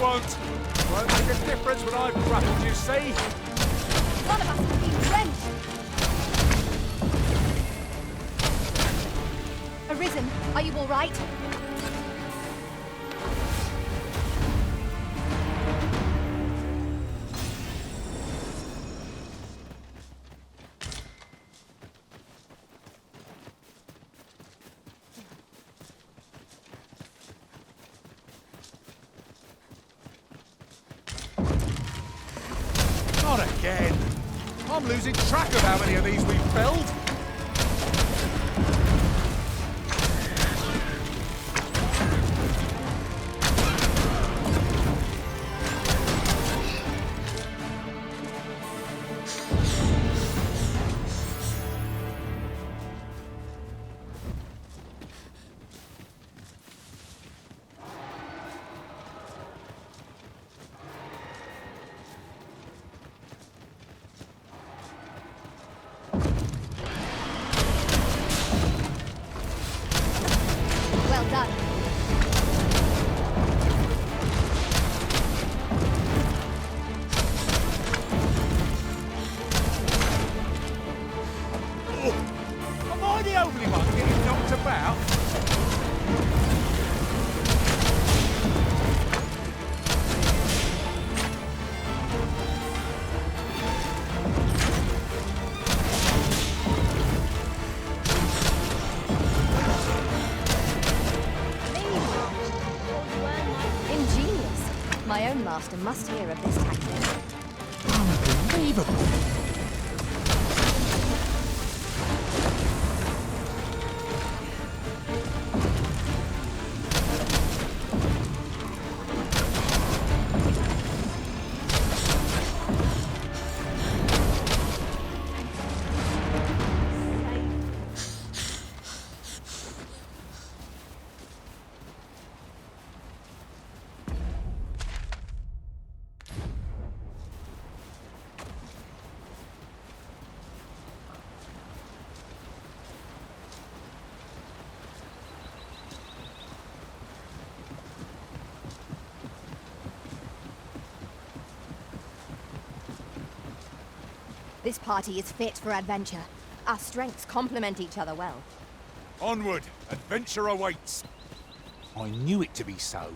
Won't make a difference when I've grappled you, see? One of us is being drenched. Arisen, are you all right? Not again! I'm losing track of how many of these we've felled! Well done. Am I the only one getting knocked about? Ingenious. My own master must hear of this tactic. Unbelievable! This party is fit for adventure. Our strengths complement each other well. Onward! Adventure awaits! I knew it to be so.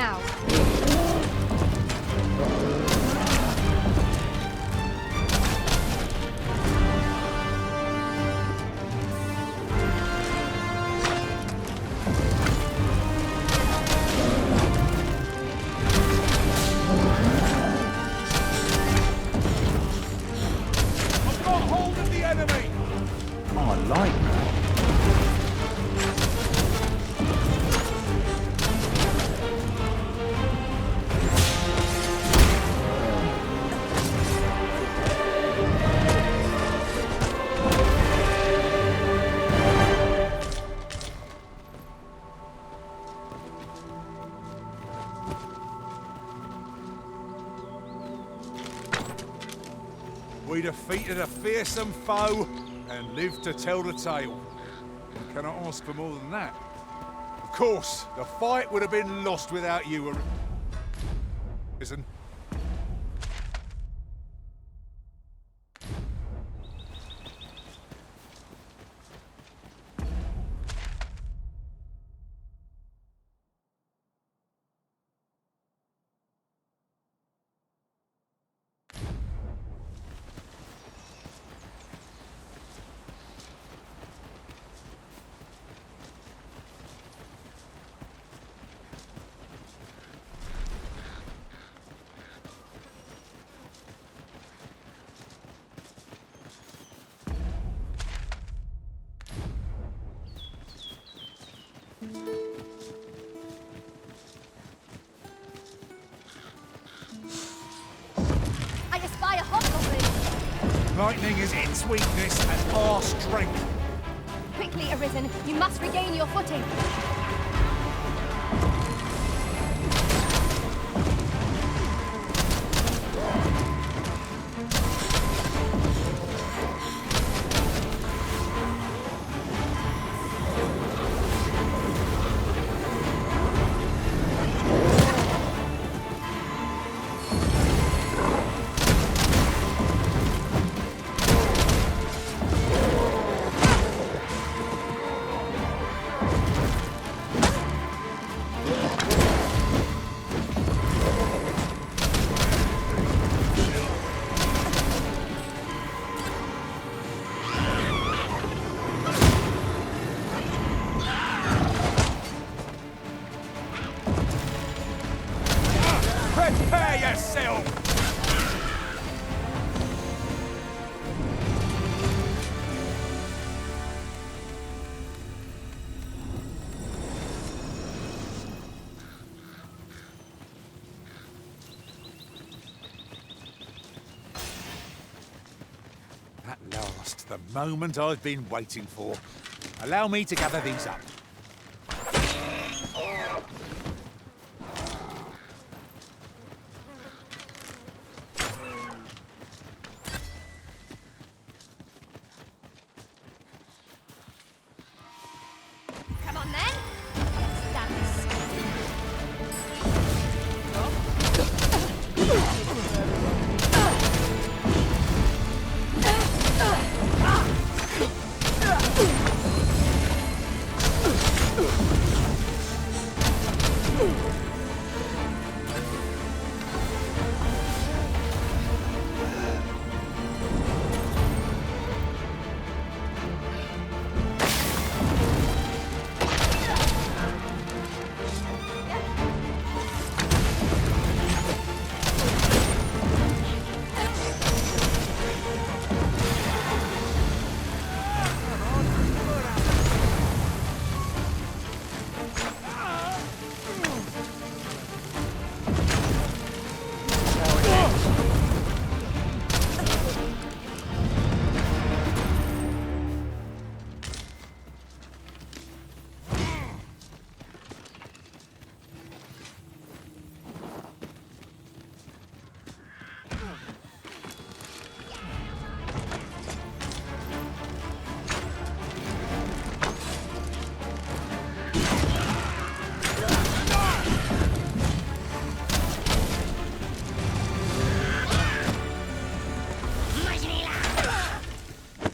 now. I've got hold of the enemy! I like that. We defeated a fearsome foe and lived to tell the tale. You cannot ask for more than that. Of course, the fight would have been lost without you, Ezen. I espy a hobgoblin! Lightning is its weakness and our strength. Quickly, Arisen, you must regain your footing! Prepare yourself! At last, the moment I've been waiting for. Allow me to gather these up. Come on then! Let's dance!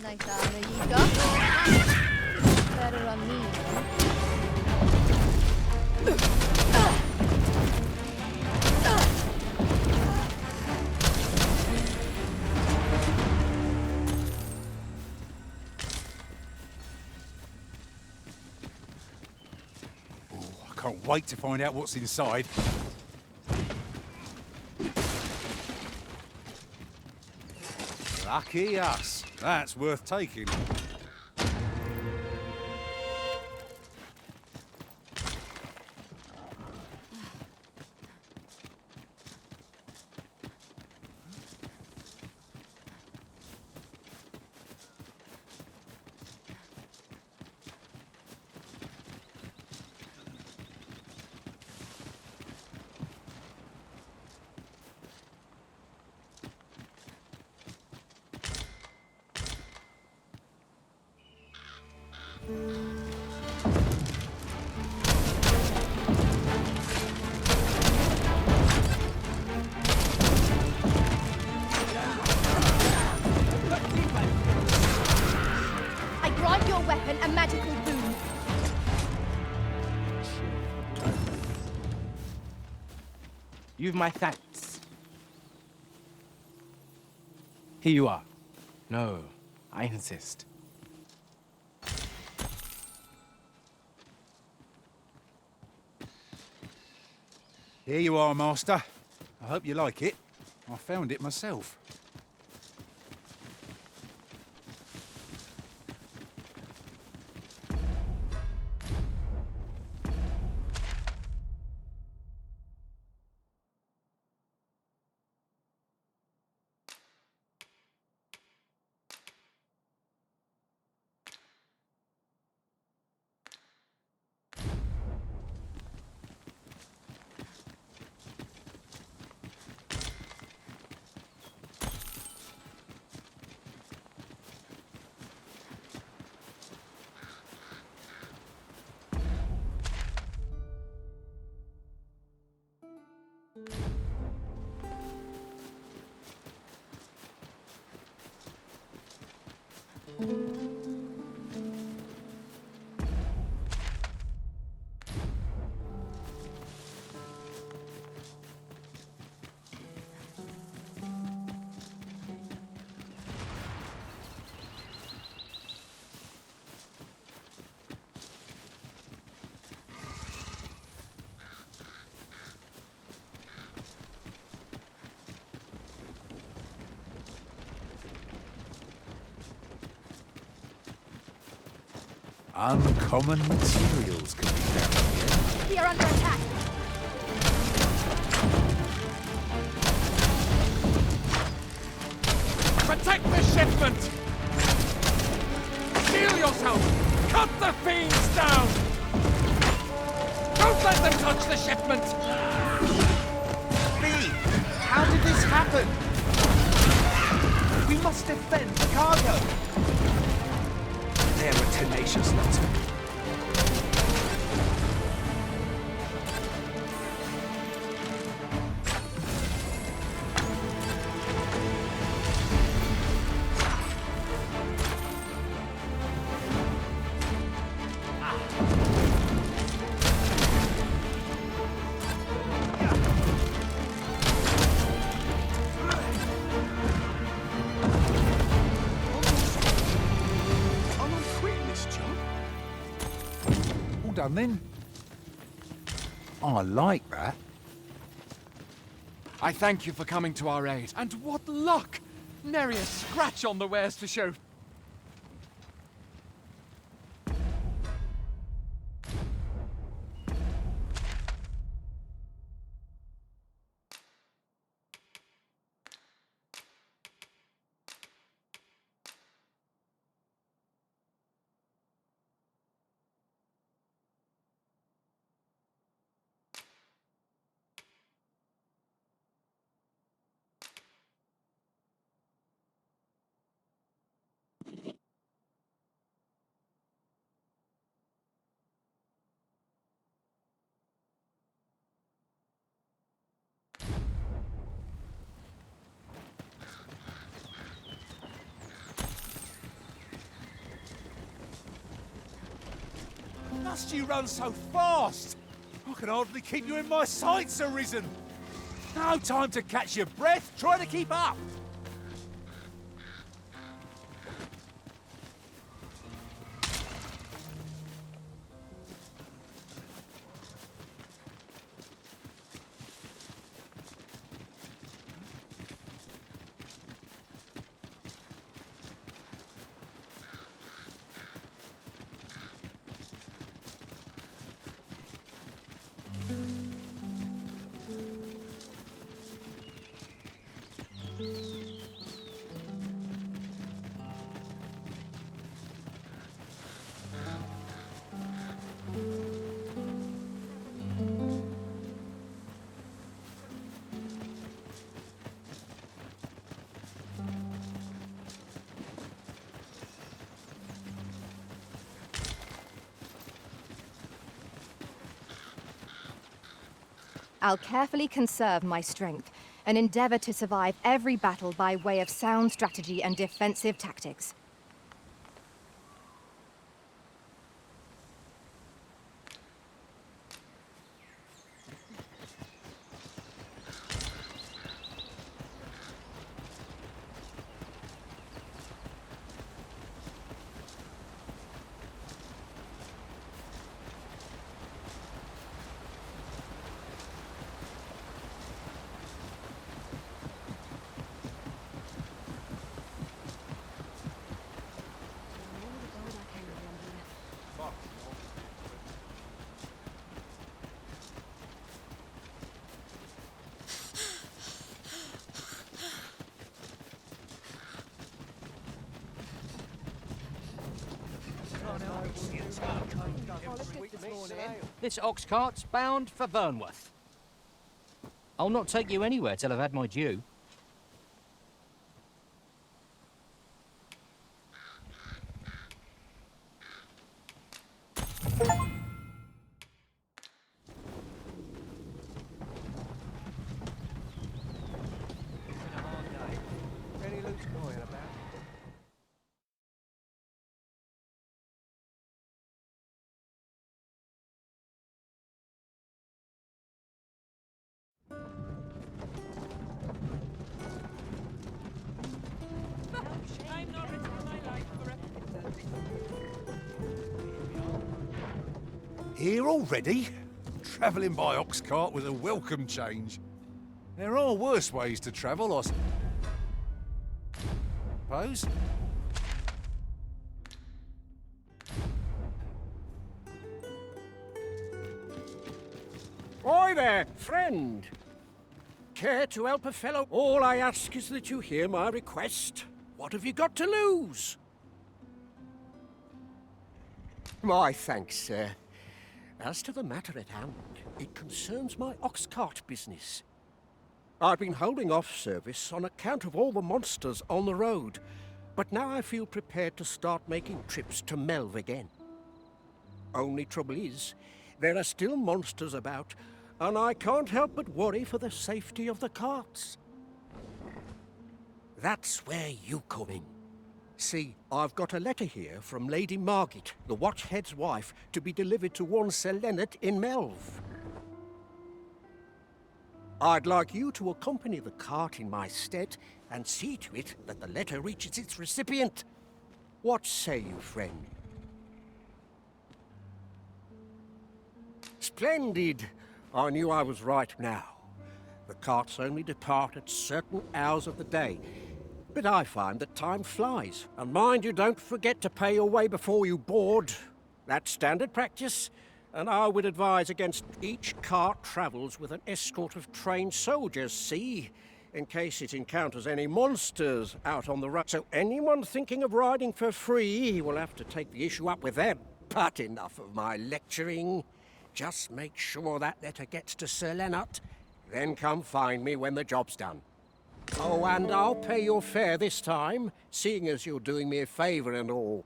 Nice armor you got. Better on me. Can't wait to find out what's inside. Lucky us. That's worth taking. I grant your weapon a magical boon. You've my thanks. Here you are. No, I insist. Here you are, Master. I hope you like it. I found it myself. Uncommon materials can be found here. We are under attack. Protect the shipment! Shield yourself! Cut the fiends down! Don't let them touch the shipment! Lee, how did this happen? We must defend the cargo. They're a tenacious lot. Done then. I like that. I thank you for coming to our aid. And what luck! Nary a scratch on the wares to show. Must you run so fast? I can hardly keep you in my sights, Arisen. No time to catch your breath. Try to keep up. I'll carefully conserve my strength and endeavor to survive every battle by way of sound strategy and defensive tactics. This ox cart's bound for Vernworth. I'll not take you anywhere till I've had my due. Any loose going about? Here already? Travelling by ox cart was a welcome change. There are worse ways to travel, I suppose. Oi there, friend. Care to help a fellow? All I ask is that you hear my request. What have you got to lose? My thanks, sir. As to the matter at hand, it concerns my ox cart business. I've been holding off service on account of all the monsters on the road, but now I feel prepared to start making trips to Melv again. Only trouble is, there are still monsters about, and I can't help but worry for the safety of the carts. That's where you come in. See, I've got a letter here from Lady Margit, the Watchhead's wife, to be delivered to one Sir Leonard in Melv. I'd like you to accompany the cart in my stead and see to it that the letter reaches its recipient. What say you, friend? Splendid! I knew I was right now. The carts only depart at certain hours of the day, but I find that time flies. And mind you, don't forget to pay your way before you board. That's standard practice, and I would advise against each cart travels with an escort of trained soldiers, see? In case it encounters any monsters out on the road. So anyone thinking of riding for free will have to take the issue up with them. But enough of my lecturing. Just make sure that letter gets to Sir Leonard, then come find me when the job's done. Oh, and I'll pay your fare this time, seeing as you're doing me a favour and all.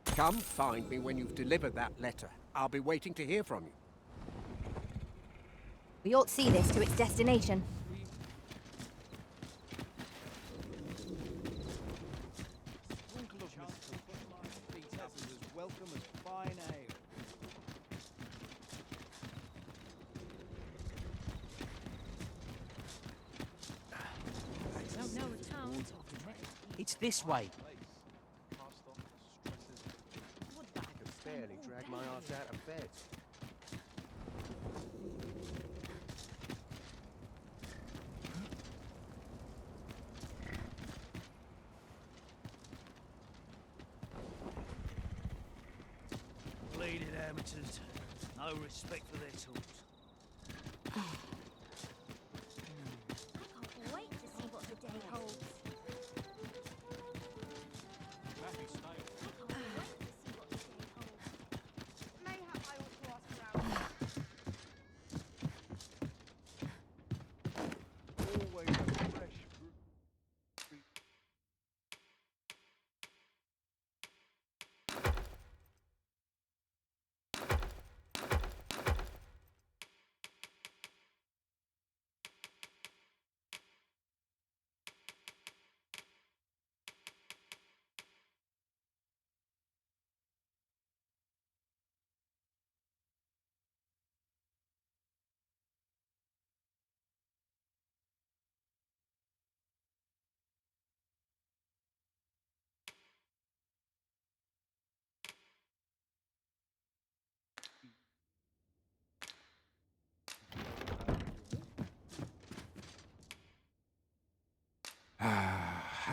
Come find me when you've delivered that letter. I'll be waiting to hear from you. We ought to see this to its destination. Welcome as fine ale. It's this way. I could barely drag my ass out of bed. Bleeding amateurs. No respect for their tools. I can't wait to see what the day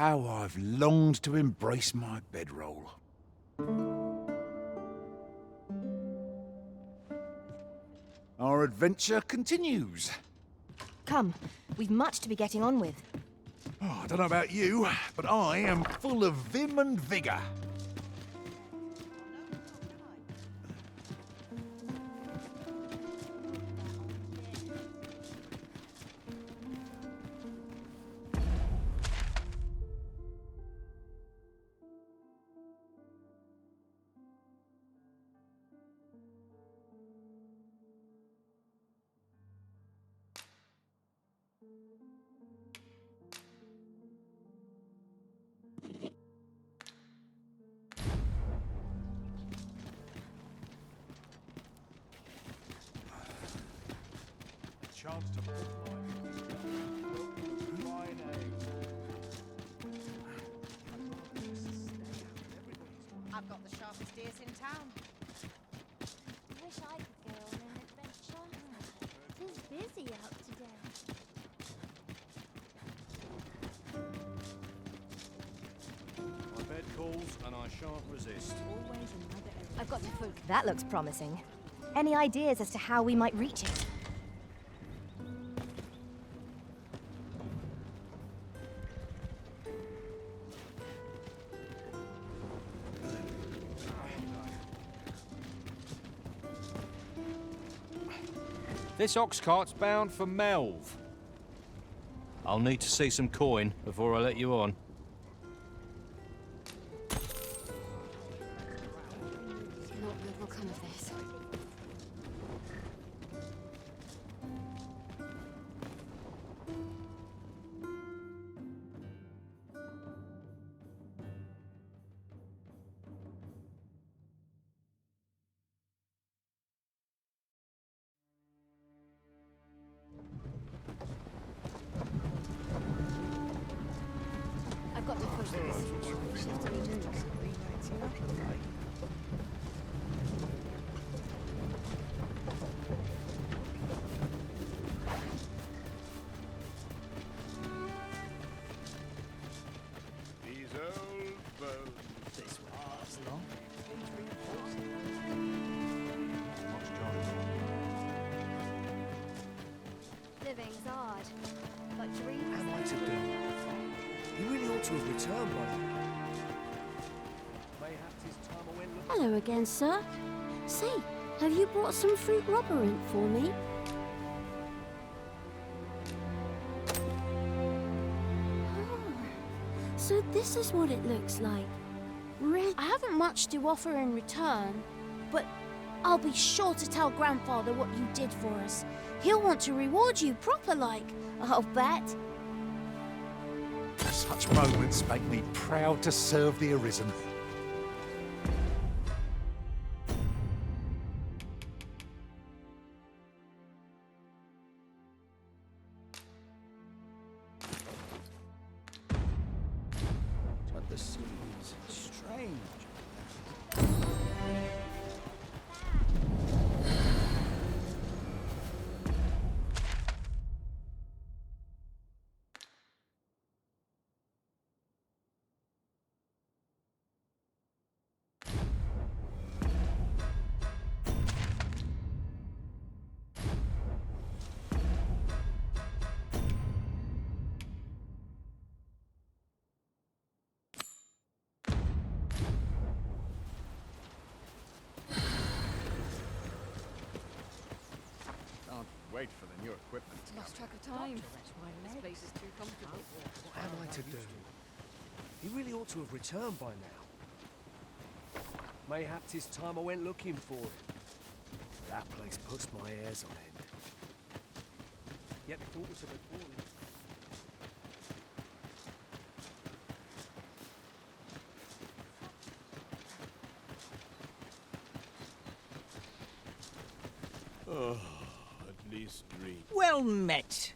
how I've longed to embrace my bedroll. Our adventure continues. Come, we've much to be getting on with. Oh, I don't know about you, but I am full of vim and vigour. Chance to put I've got the sharpest ears in town. Wish I could go on an adventure. It is busy out today. My bed calls, and I shan't resist. I've got to foot. That looks promising. Any ideas as to how we might reach it? This ox cart's bound for Melv. I'll need to see some coin before I let you on. Not good will come of this. I've got to push this. These old bones. This was long. Living's hard. But dreams. Am I to do? He really ought to have returned by now. Mayhaps his time I went looking. Hello again, sir. Say, have you brought some fruit rubberant for me? Oh, so this is what it looks like. I haven't much to offer in return, but I'll be sure to tell Grandfather what you did for us. He'll want to reward you proper like, I'll bet. Such moments make me proud to serve the Arisen. But the seems strange. Wait for the new equipment. Lost track of time. This place is too comfortable. What am I to do? He really ought to have returned by now. Mayhaps his time I went looking for him. That place puts my hairs on end. Yet the thought was of it falling. Oh, at least dream. Well met.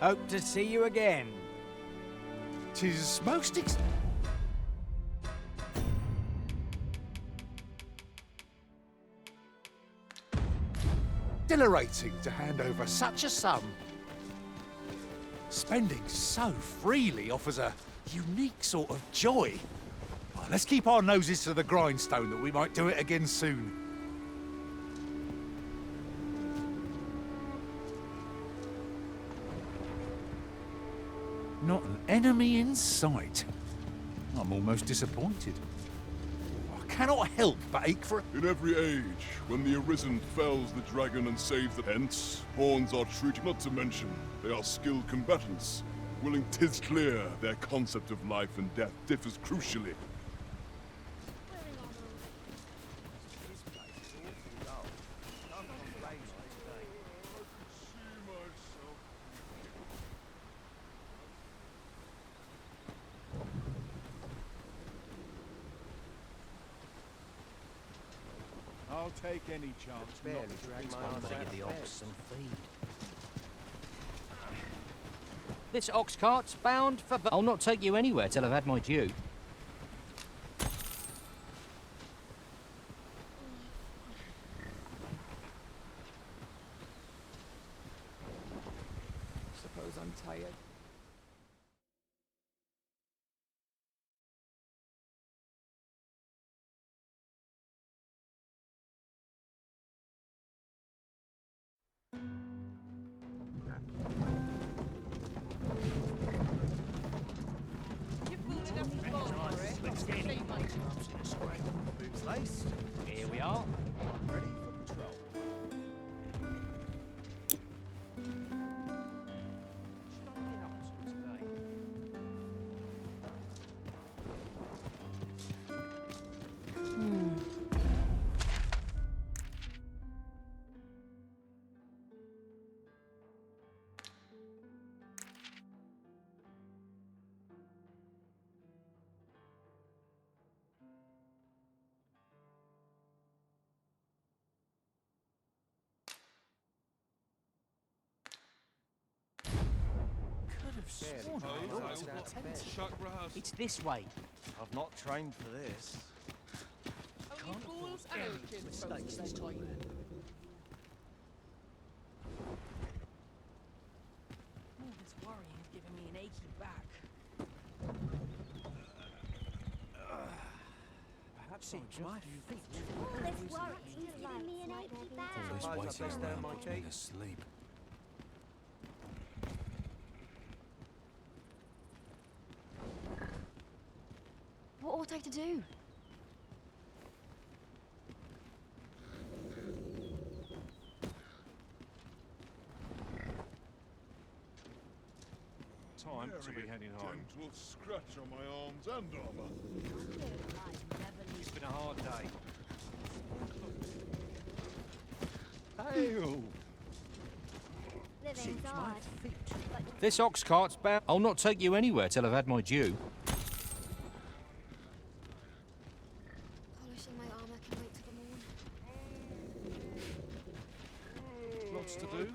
Hope to see you again. 'Tis most exhilarating to hand over such a sum. Spending so freely offers a unique sort of joy. Oh, let's keep our noses to the grindstone that we might do it again soon. Not an enemy in sight. I'm almost disappointed. I cannot help but ache for... In every age, when the Arisen fells the dragon and saves the hence, pawns are treated, not to mention, they are skilled combatants. Willing 'tis clear, their concept of life and death differs crucially. I'll take any chance. Barely drag my arms out of the ox and feed. This ox cart's bound for... I'll not take you anywhere till I've had my due. Suppose I'm tired. Boots laced. Here we are. Ready for patrol. Should I get up to today? It's this way. I've not trained for this. Only fools and urchins mistakes this time. All this worrying is giving me an achy back. Perhaps it's my feet. All this worry is giving me an achy back. All this waiting around puts me to sleep. What ought I to do? Time to be heading home. Gentle scratch on my arms and armor. It's been a hard day. Hail! Living's hard. This ox cart's bound... I'll not take you anywhere till I've had my due. Polishing my armor can wait till the morn. Lots to do.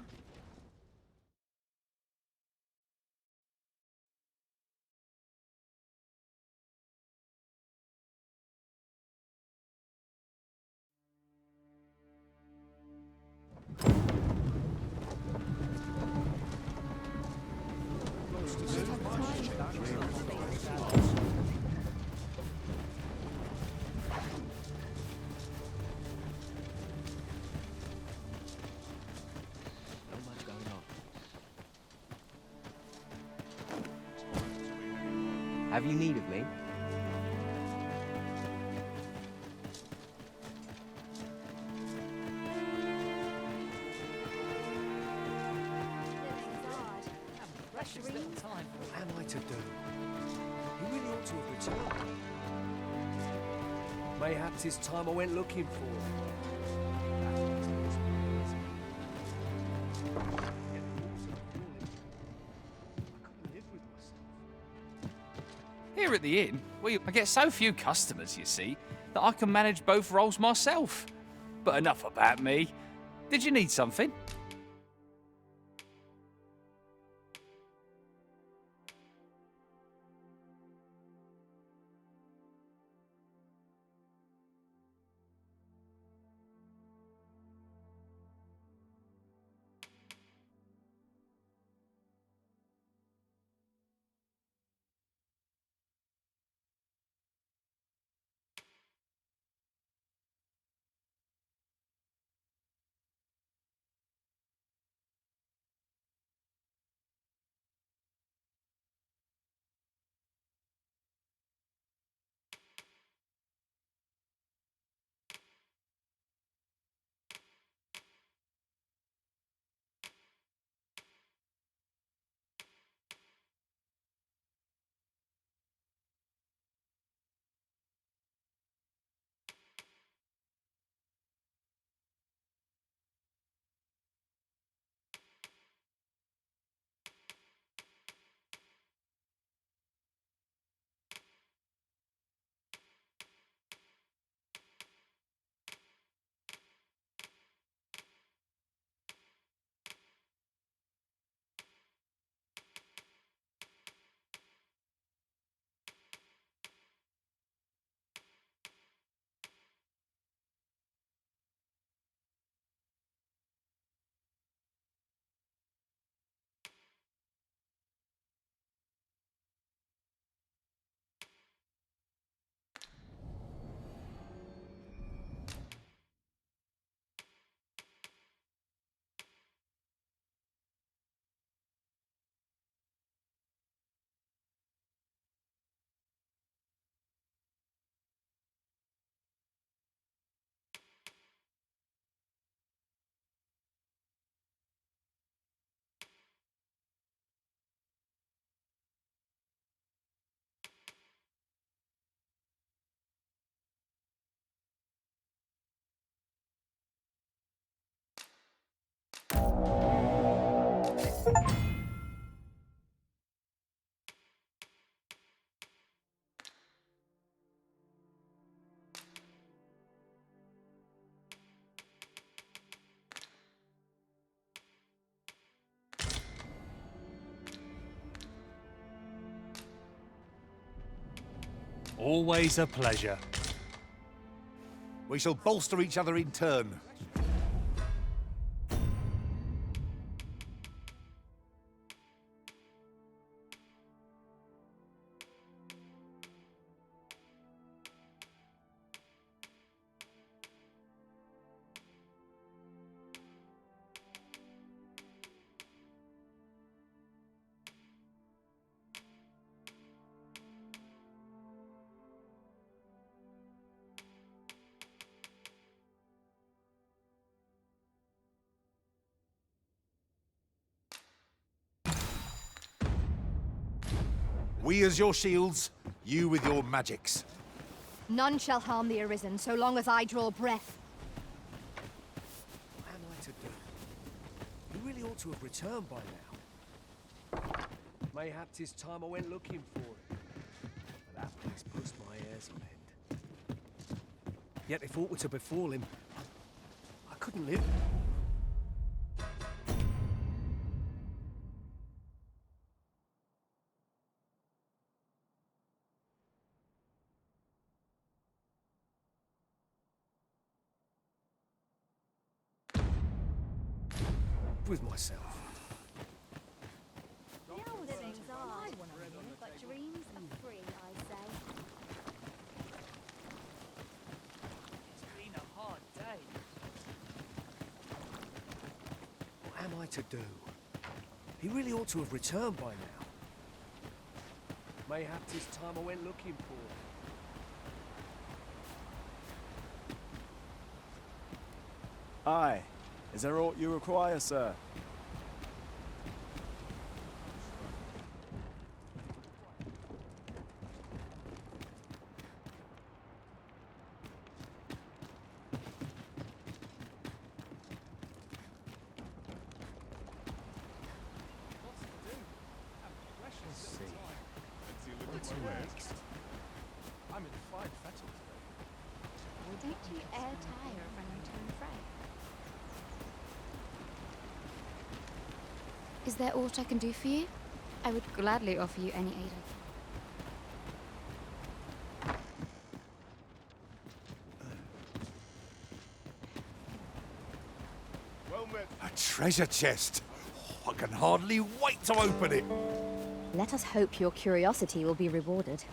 Have you need of me? Precious little time. What am I to do? You really ought to have returned. Mayhaps it's time I went looking for him. Here at the inn, I get so few customers, you see, that I can manage both roles myself. But enough about me. Did you need something? Always a pleasure. We shall bolster each other in turn. We as your shields, you with your magics. None shall harm the Arisen so long as I draw breath. What am I to do? You really ought to have returned by now. Mayhap 'tis time I went looking for it. But that place puts my hairs on end. Yet if aught were to befall him, I couldn't live. With myself. Things are, but dreams are free, I say. It's been a hard day. What am I to do? He really ought to have returned by now. Mayhap 'tis time I went looking for him. Aye. Is there aught you require, sir? What's next? I'm in fine fettle today. Don't you e'er tire of running to and fro? Is there aught I can do for you? I would gladly offer you any aid I can. Well met. A treasure chest. Oh, I can hardly wait to open it. Let us hope your curiosity will be rewarded.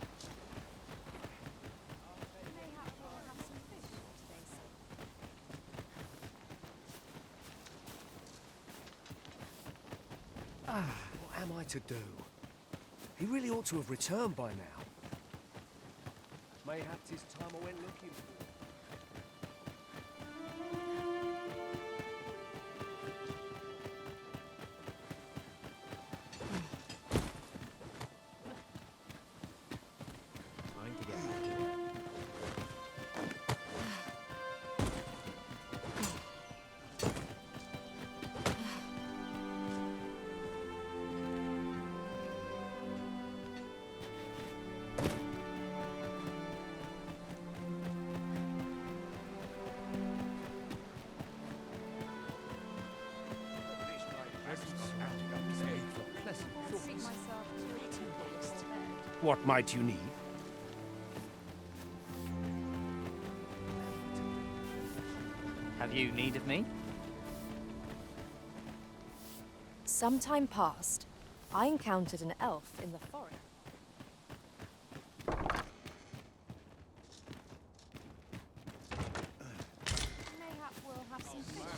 What am I to do? He really ought to have returned by now. Mayhap 'tis time I went looking for him. What might you need? Have you need of me? Some time past, I encountered an elf in the forest.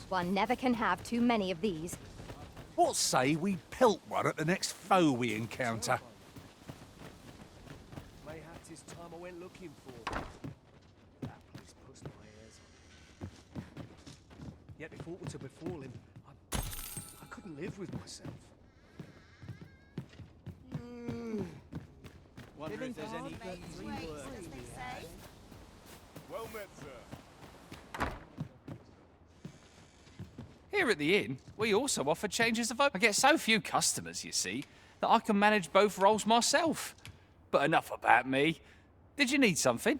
One never can have too many of these. What say we pelt one at the next foe we encounter? Mayhap 'tis time I went looking for him. That place puts my hairs on end. Yet if aught were to befall him, I couldn't live with myself. Wonder if there's any easy work. Well met, sir. Here at the inn, we also offer changes of... I get so few customers, you see, that I can manage both roles myself. But enough about me. Did you need something?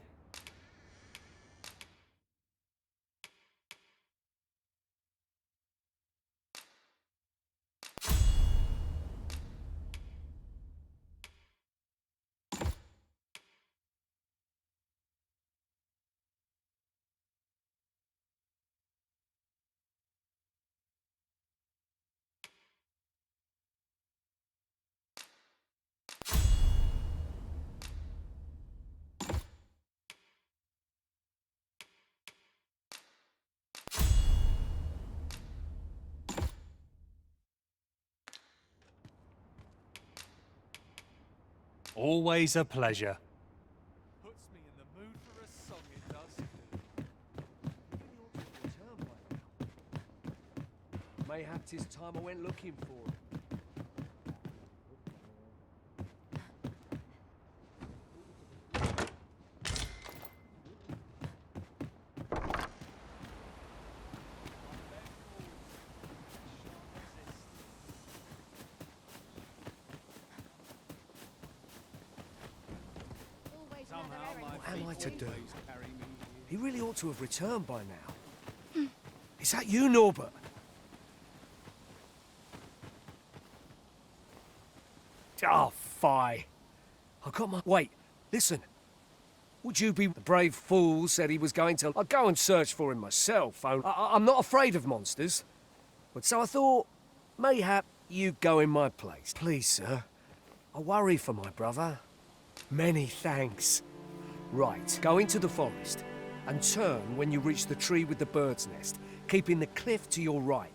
Always a pleasure. Puts me in the mood for a song, it does. Mayhap 'tis time I went looking for it. What am I to do? He really ought to have returned by now. Is that you, Norbert? Oh, fie. I got my... Wait, listen. Would you be... The brave fool said he was going to... I'd go and search for him myself. I'm not afraid of monsters. But so I thought, mayhap you go in my place. Please, sir. I worry for my brother. Many thanks. Right, go into the forest and turn when you reach the tree with the bird's nest, keeping the cliff to your right.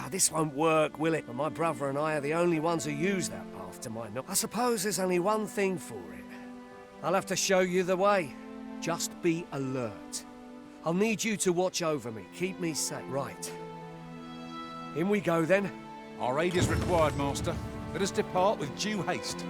This won't work, will it? But my brother and I are the only ones who use that path to my knowledge. I suppose there's only one thing for it. I'll have to show you the way. Just be alert. I'll need you to watch over me, keep me safe. Right. In we go then. Our aid is required, Master. Let us depart with due haste.